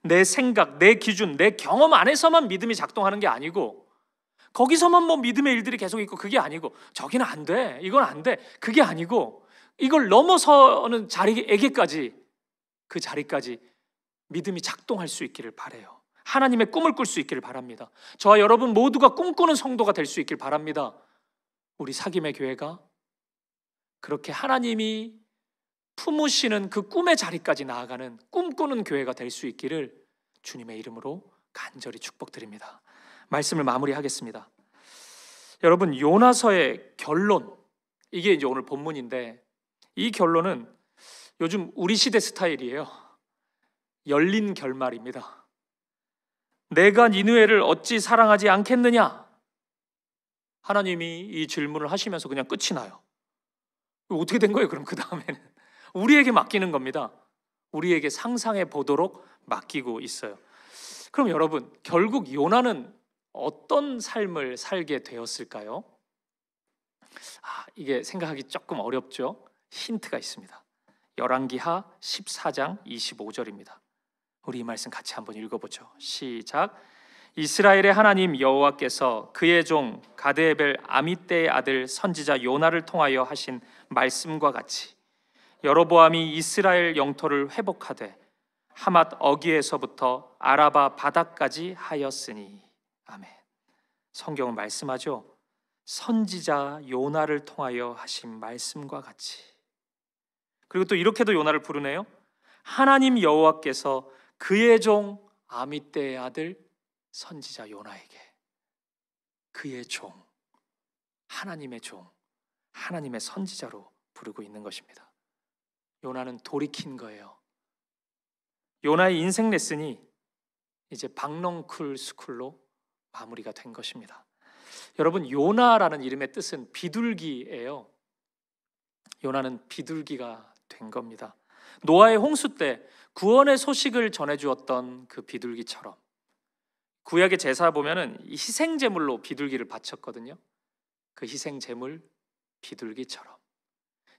내 생각, 내 기준, 내 경험 안에서만 믿음이 작동하는 게 아니고 거기서만 뭐 믿음의 일들이 계속 있고 그게 아니고 저기는 안 돼, 이건 안 돼, 그게 아니고 이걸 넘어서는 자리에게까지 그 자리까지 믿음이 작동할 수 있기를 바라요. 하나님의 꿈을 꿀 수 있기를 바랍니다. 저와 여러분 모두가 꿈꾸는 성도가 될 수 있길 바랍니다. 우리 사김의 교회가 그렇게 하나님이 품으시는 그 꿈의 자리까지 나아가는 꿈꾸는 교회가 될 수 있기를 주님의 이름으로 간절히 축복드립니다. 말씀을 마무리하겠습니다. 여러분, 요나서의 결론, 이게 이제 오늘 본문인데 이 결론은 요즘 우리 시대 스타일이에요. 열린 결말입니다. 내가 니느웨를 어찌 사랑하지 않겠느냐? 하나님이 이 질문을 하시면서 그냥 끝이 나요. 어떻게 된 거예요? 그럼 그 다음에는 우리에게 맡기는 겁니다. 우리에게 상상해 보도록 맡기고 있어요. 그럼 여러분, 결국 요나는 어떤 삶을 살게 되었을까요? 이게 생각하기 조금 어렵죠? 힌트가 있습니다. 열왕기하 14장 25절입니다. 우리 이 말씀 같이 한번 읽어보죠. 시작. 이스라엘의 하나님 여호와께서 그의 종 가드헤벨 아미떼의 아들 선지자 요나를 통하여 하신 말씀과 같이 여로보암이 이스라엘 영토를 회복하되 하맛 어귀에서부터 아라바 바다까지 하였으니. 아멘. 성경은 말씀하죠. 선지자 요나를 통하여 하신 말씀과 같이. 그리고 또 이렇게도 요나를 부르네요. 하나님 여호와께서 그의 종 아미떼의 아들 선지자 요나에게, 그의 종, 하나님의 종, 하나님의 선지자로 부르고 있는 것입니다. 요나는 돌이킨 거예요. 요나의 인생 레슨이 이제 박넝쿨 스쿨로 마무리가 된 것입니다. 여러분, 요나라는 이름의 뜻은 비둘기예요. 요나는 비둘기가 된 겁니다. 노아의 홍수 때 구원의 소식을 전해주었던 그 비둘기처럼, 구약의 제사 보면은 희생 제물로 비둘기를 바쳤거든요. 그 희생 제물 비둘기처럼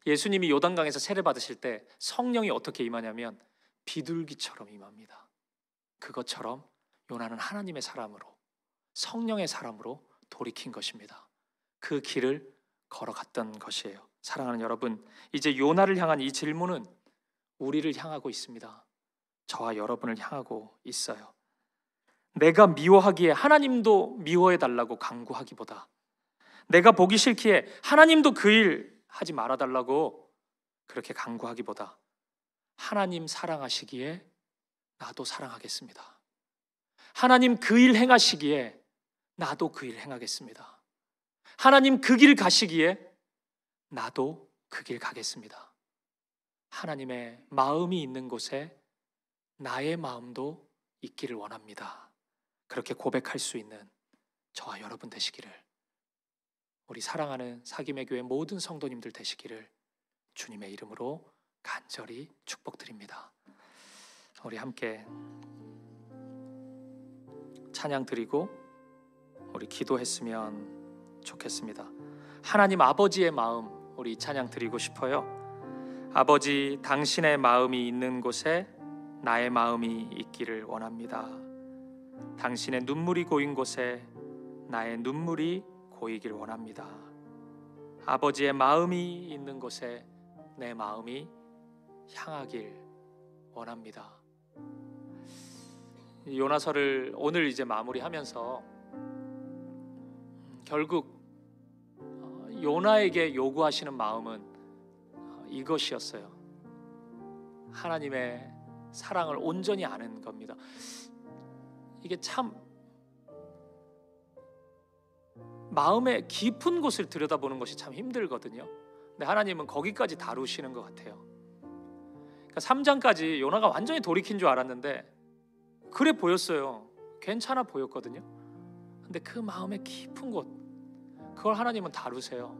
예수님이 요단강에서 세례 받으실 때 성령이 어떻게 임하냐면 비둘기처럼 임합니다. 그것처럼 요나는 하나님의 사람으로, 성령의 사람으로 돌이킨 것입니다. 그 길을 걸어갔던 것이에요. 사랑하는 여러분, 이제 요나를 향한 이 질문은 우리를 향하고 있습니다. 저와 여러분을 향하고 있어요. 내가 미워하기에 하나님도 미워해달라고 간구하기보다, 내가 보기 싫기에 하나님도 그 일 하지 말아달라고 그렇게 간구하기보다, 하나님 사랑하시기에 나도 사랑하겠습니다. 하나님 그 일 행하시기에 나도 그 일 행하겠습니다. 하나님 그 길 가시기에 나도 그 길 가겠습니다. 하나님의 마음이 있는 곳에 나의 마음도 있기를 원합니다. 그렇게 고백할 수 있는 저와 여러분 되시기를, 우리 사랑하는 사김의 교회 모든 성도님들 되시기를 주님의 이름으로 간절히 축복드립니다. 우리 함께 찬양 드리고 우리 기도했으면 좋겠습니다. 하나님 아버지의 마음, 우리 찬양 드리고 싶어요. 아버지, 당신의 마음이 있는 곳에 나의 마음이 있기를 원합니다. 당신의 눈물이 고인 곳에 나의 눈물이 고이길 원합니다. 아버지의 마음이 있는 곳에 내 마음이 향하길 원합니다. 요나서를 오늘 이제 마무리하면서 결국 요나에게 요구하시는 마음은 이것이었어요. 하나님의 사랑을 온전히 아는 겁니다. 이게 참 마음의 깊은 곳을 들여다보는 것이 참 힘들거든요. 근데 하나님은 거기까지 다루시는 것 같아요. 그러니까 3장까지 요나가 완전히 돌이킨 줄 알았는데 그래 보였어요. 괜찮아 보였거든요. 근데 그 마음의 깊은 곳, 그걸 하나님은 다루세요.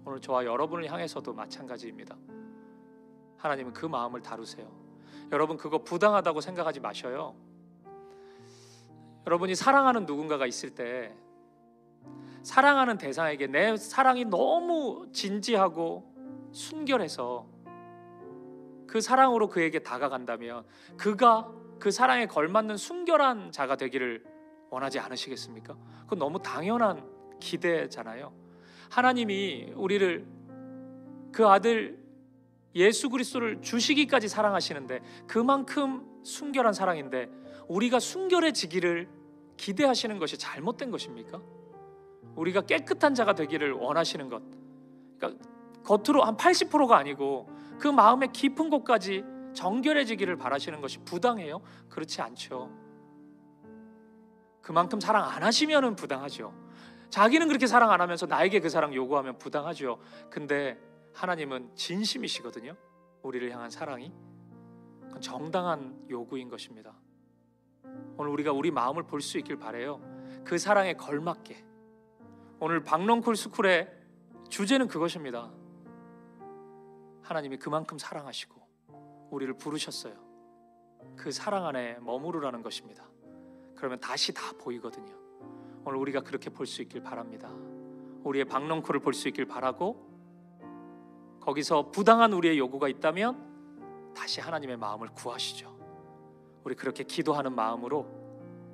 오늘 저와 여러분을 향해서도 마찬가지입니다. 하나님은 그 마음을 다루세요. 여러분, 그거 부당하다고 생각하지 마셔요. 여러분이 사랑하는 누군가가 있을 때 사랑하는 대상에게 내 사랑이 너무 진지하고 순결해서 그 사랑으로 그에게 다가간다면 그가 그 사랑에 걸맞는 순결한 자가 되기를 원하지 않으시겠습니까? 그건 너무 당연한 기대잖아요. 하나님이 우리를 그 아들 예수 그리스도를 주시기까지 사랑하시는데 그만큼 순결한 사랑인데 우리가 순결해지기를 기대하시는 것이 잘못된 것입니까? 우리가 깨끗한 자가 되기를 원하시는 것, 그러니까 겉으로 한 80%가 아니고 그 마음의 깊은 곳까지 정결해지기를 바라시는 것이 부당해요? 그렇지 않죠. 그만큼 사랑 안 하시면은 부당하죠. 자기는 그렇게 사랑 안 하면서 나에게 그 사랑 요구하면 부당하죠. 근데 하나님은 진심이시거든요. 우리를 향한 사랑이 그건 정당한 요구인 것입니다. 오늘 우리가 우리 마음을 볼 수 있길 바라요. 그 사랑에 걸맞게. 오늘 박넝쿨 스쿨의 주제는 그것입니다. 하나님이 그만큼 사랑하시고 우리를 부르셨어요. 그 사랑 안에 머무르라는 것입니다. 그러면 다시 다 보이거든요. 오늘 우리가 그렇게 볼 수 있길 바랍니다. 우리의 박넝쿨을 볼 수 있길 바라고, 거기서 부당한 우리의 요구가 있다면 다시 하나님의 마음을 구하시죠. 우리 그렇게 기도하는 마음으로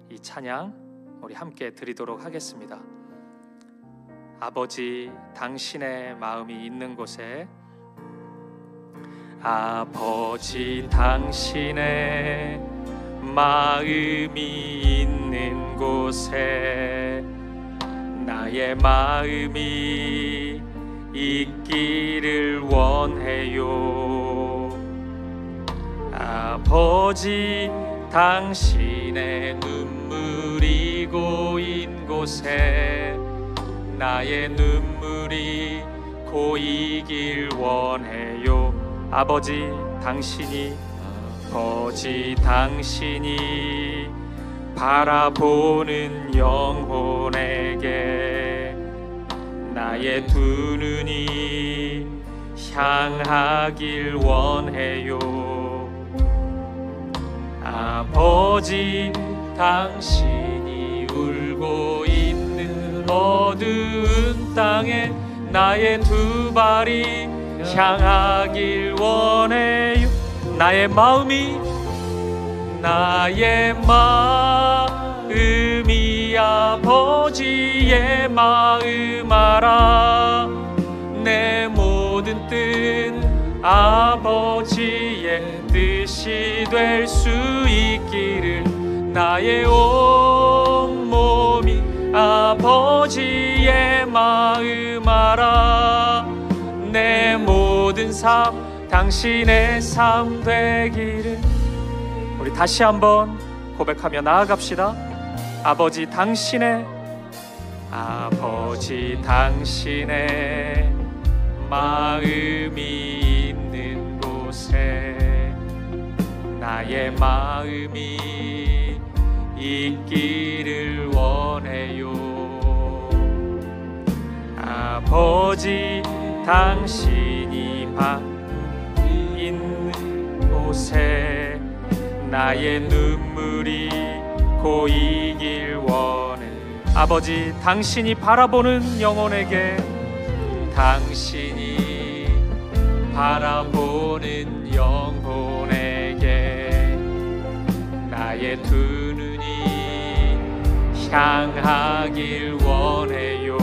이 찬양 우리 함께 드리도록 하겠습니다. 아버지, 당신의 마음이 있는 곳에, 아버지, 당신의 마음이 있는 곳에 나의 마음이 있기를 원해요. 아버지 당신의 눈물이 고인 곳에 나의 눈물이 고이길 원해요. 아버지 당신이 바라보는 영혼에게 나의 두 눈이 향하길 원해요. 아버지 당신이 울고 있는 어두운 땅에 나의 두 발이 향하길 원해요. 나의 마음이 아버지의 마음 알아. 내 모든 뜻 아버지의 뜻이 될 수 있기를 나의 온몸이 아버지의 마음 알아. 내 모든 삶 당신의 삶 되기를. 우리 다시 한번 고백하며 나아갑시다. 아버지 당신의 마음이 있는 곳에 나의 마음이 있기를 원해요. 아버지 당신이 있는 곳에 나의 눈물이 고이길 원해. 아버지 당신이 바라보는 영혼에게 나의 두 눈이 향하길 원해요.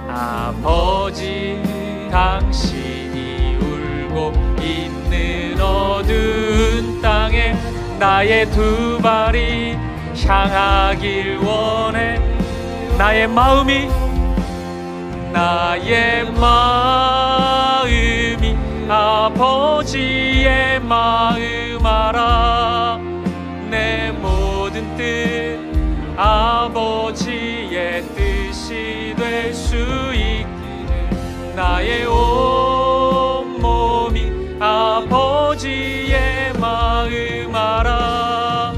아버지 당신이 울고 있는 어두운 땅에 나의 두 발이 향하길 원해. 나의 마음이 아버지의 마음 알아. 내 모든 뜻 아버지의 뜻이 될 수 있기를 나의 온몸이 아버지의 마음 알아.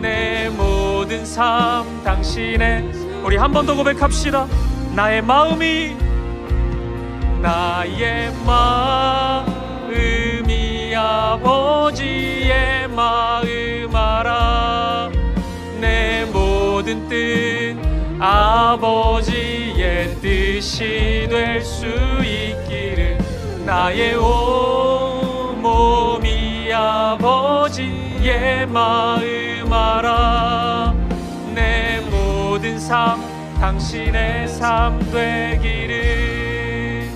내 모든 삶 당신의. 우리 한 번 더 고백합시다. 나의 마음이 아버지의 마음 알아. 내 모든 뜻 아버지의 뜻이 될 수 있기를 나의 온몸이 아버지의 마음 알아. 내 모든 삶 당신의 삶 되기를.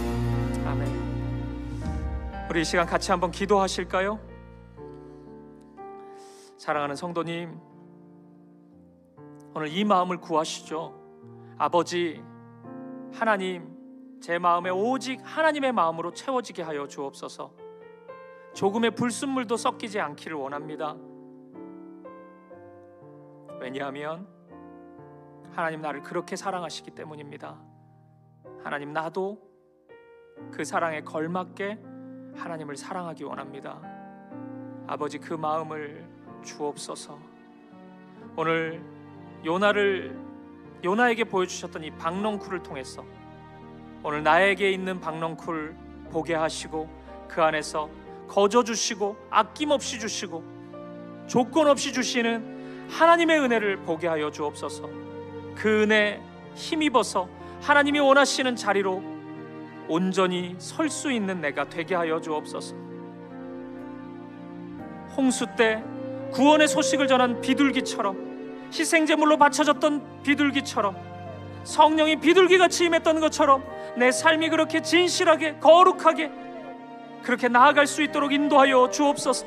아멘. 우리 이 시간 같이 한번 기도하실까요? 사랑하는 성도님, 오늘 이 마음을 구하시죠. 아버지 하나님, 제 마음에 오직 하나님의 마음으로 채워지게 하여 주옵소서. 조금의 불순물도 섞이지 않기를 원합니다. 왜냐하면 하나님 나를 그렇게 사랑하시기 때문입니다. 하나님, 나도 그 사랑에 걸맞게 하나님을 사랑하기 원합니다. 아버지 그 마음을 주옵소서. 오늘 요나에게 보여주셨던 이 박넝쿨을 통해서 오늘 나에게 있는 박넝쿨 보게 하시고 그 안에서 거저 주시고 아낌없이 주시고 조건 없이 주시는 하나님의 은혜를 보게 하여 주옵소서. 그 은혜 힘입어서 하나님이 원하시는 자리로 온전히 설 수 있는 내가 되게 하여 주옵소서. 홍수 때 구원의 소식을 전한 비둘기처럼, 희생제물로 바쳐졌던 비둘기처럼, 성령이 비둘기같이 임했던 것처럼 내 삶이 그렇게 진실하게 거룩하게 그렇게 나아갈 수 있도록 인도하여 주옵소서.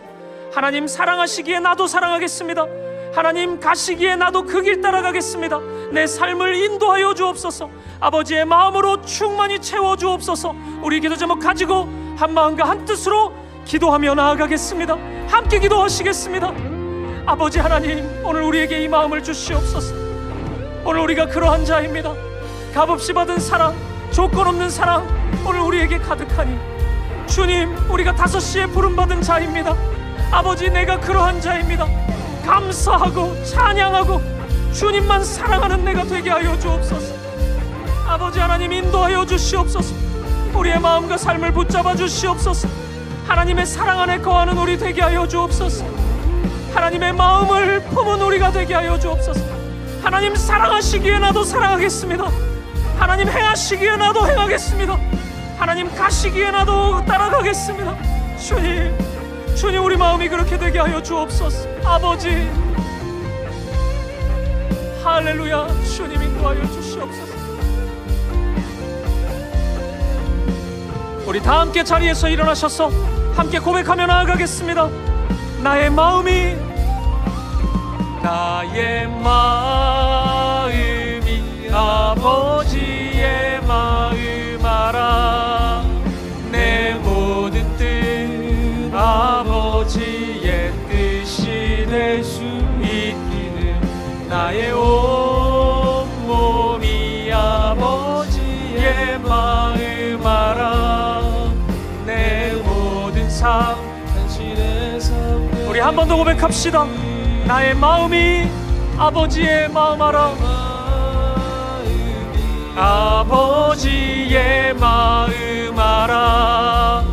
하나님 사랑하시기에 나도 사랑하겠습니다. 하나님 가시기에 나도 그 길 따라가겠습니다. 내 삶을 인도하여 주옵소서. 아버지의 마음으로 충만히 채워 주옵소서. 우리 기도 제목 가지고 한 마음과 한 뜻으로 기도하며 나아가겠습니다. 함께 기도하시겠습니다. 아버지 하나님, 오늘 우리에게 이 마음을 주시옵소서. 오늘 우리가 그러한 자입니다. 값없이 받은 사랑, 조건 없는 사랑 오늘 우리에게 가득하니 주님, 우리가 5시에 부름받은 자입니다. 아버지, 내가 그러한 자입니다. 감사하고 찬양하고 주님만 사랑하는 내가 되게 하여 주옵소서. 아버지 하나님, 인도하여 주시옵소서. 우리의 마음과 삶을 붙잡아 주시옵소서. 하나님의 사랑 안에 거하는 우리 되게 하여 주옵소서. 하나님의 마음을 품은 우리가 되게 하여 주옵소서. 하나님 사랑하시기에 나도 사랑하겠습니다. 하나님 행하시기에 나도 행하겠습니다. 하나님 가시기에 나도 따라가겠습니다. 주님, 우리 마음이 그렇게 되게 하여 주옵소서. 아버지, 할렐루야. 주님 인도하여 주시옵소서. 우리 다 함께 자리에서 일어나셔서 함께 고백하며 나아가겠습니다. 나의 마음이 아버지의 마음 알아. 내 모든 뜻 아버지의 뜻이 될 수 있기를. 나의 온 몸이 아버지의 마음 알아. 내 모든 삶 당신의 삶. 우리 한 번 더 고백합시다. 나의 마음이 아버지의 마음 알아. 아버지의 마음 알아.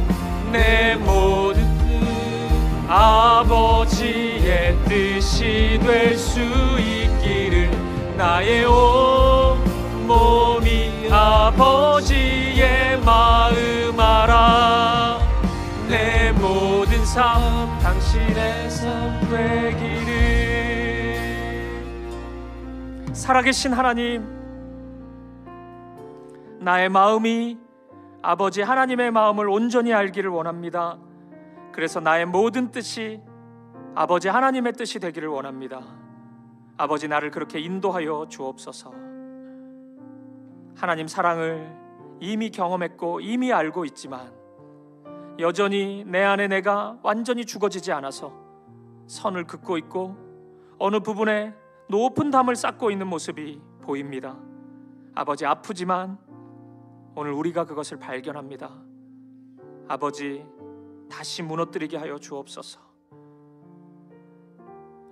내 모든 뜻 아버지의 뜻이 될 수 있기를. 나의 온 몸이 아버지의 마음 알아. 내 모든 삶 당신의 삶 되기를. 살아계신 하나님, 나의 마음이 아버지 하나님의 마음을 온전히 알기를 원합니다. 그래서 나의 모든 뜻이 아버지 하나님의 뜻이 되기를 원합니다. 아버지, 나를 그렇게 인도하여 주옵소서. 하나님 사랑을 이미 경험했고 이미 알고 있지만 여전히 내 안에 내가 완전히 죽어지지 않아서 선을 긋고 있고 어느 부분에 높은 담을 쌓고 있는 모습이 보입니다. 아버지, 아프지만 오늘 우리가 그것을 발견합니다. 아버지, 다시 무너뜨리게 하여 주옵소서.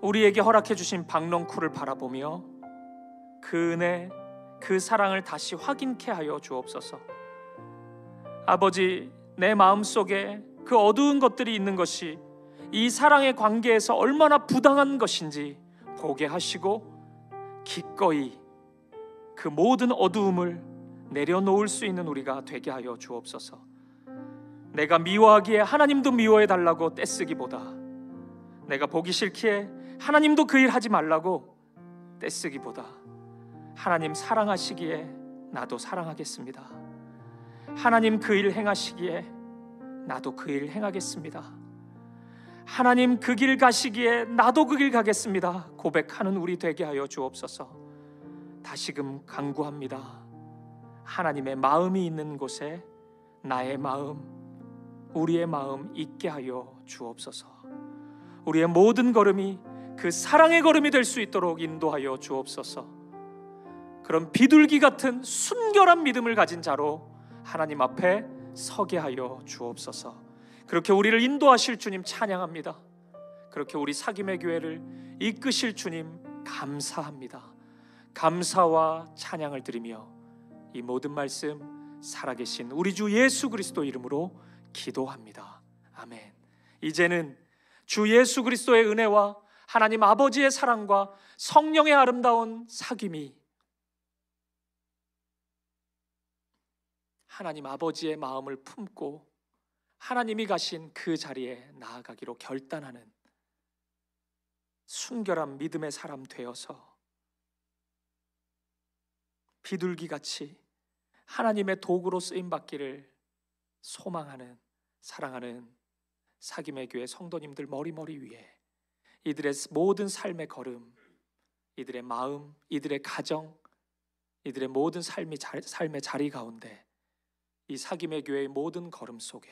우리에게 허락해 주신 박넝쿨을 바라보며 그 은혜, 그 사랑을 다시 확인케 하여 주옵소서. 아버지, 내 마음속에 그 어두운 것들이 있는 것이 이 사랑의 관계에서 얼마나 부당한 것인지 보게 하시고 기꺼이 그 모든 어두움을 내려놓을 수 있는 우리가 되게 하여 주옵소서. 내가 미워하기에 하나님도 미워해 달라고 떼쓰기보다 내가 보기 싫기에 하나님도 그 일 하지 말라고 떼쓰기보다 하나님 사랑하시기에 나도 사랑하겠습니다. 하나님 그 일 행하시기에 나도 그 일 행하겠습니다. 하나님 그 길 가시기에 나도 그 길 가겠습니다. 고백하는 우리 되게 하여 주옵소서. 다시금 간구합니다. 하나님의 마음이 있는 곳에 나의 마음, 우리의 마음 있게 하여 주옵소서. 우리의 모든 걸음이 그 사랑의 걸음이 될 수 있도록 인도하여 주옵소서. 그런 비둘기 같은 순결한 믿음을 가진 자로 하나님 앞에 서게 하여 주옵소서. 그렇게 우리를 인도하실 주님 찬양합니다. 그렇게 우리 사김의 교회를 이끄실 주님 감사합니다. 감사와 찬양을 드리며 이 모든 말씀 살아계신 우리 주 예수 그리스도 이름으로 기도합니다. 아멘. 이제는 주 예수 그리스도의 은혜와 하나님 아버지의 사랑과 성령의 아름다운 사귐이 하나님 아버지의 마음을 품고 하나님이 가신 그 자리에 나아가기로 결단하는 순결한 믿음의 사람 되어서 비둘기같이 하나님의 도구로 쓰임받기를 소망하는, 사랑하는 사김의 교회 성도님들 머리머리 위에 이들의 모든 삶의 걸음, 이들의 마음, 이들의 가정, 이들의 모든 삶의 자리 가운데 이 사김의 교회의 모든 걸음 속에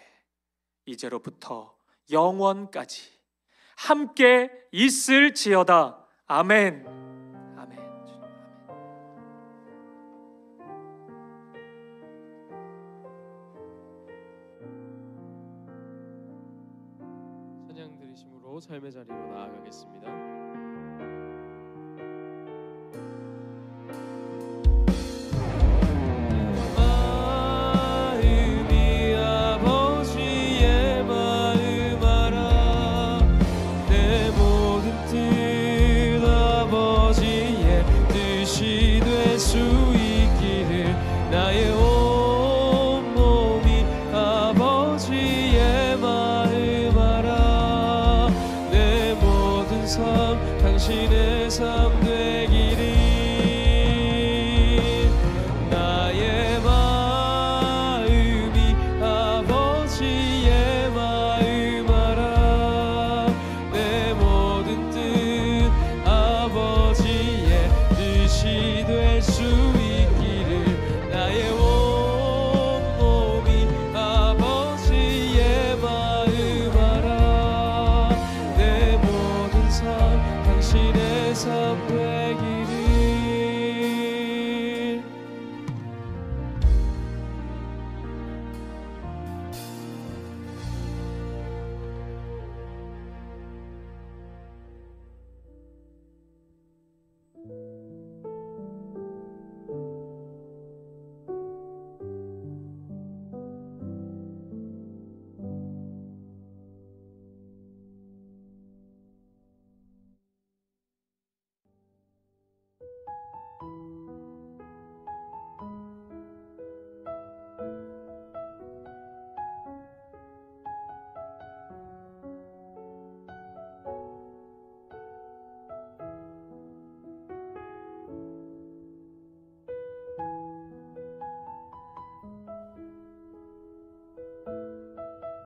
이제로부터 영원까지 함께 있을지어다. 아멘. 아멘.
찬양 드리심으로 삶의 자리로 나아가겠습니다. 당신의 삶 되기를 나의 마음이 아버지의 마음 알아 내 모든 뜻 아버지의 뜻이 될 수 있기를 나의 온몸이 아버지의 마음 알아 내 모든 삶 당신의 삶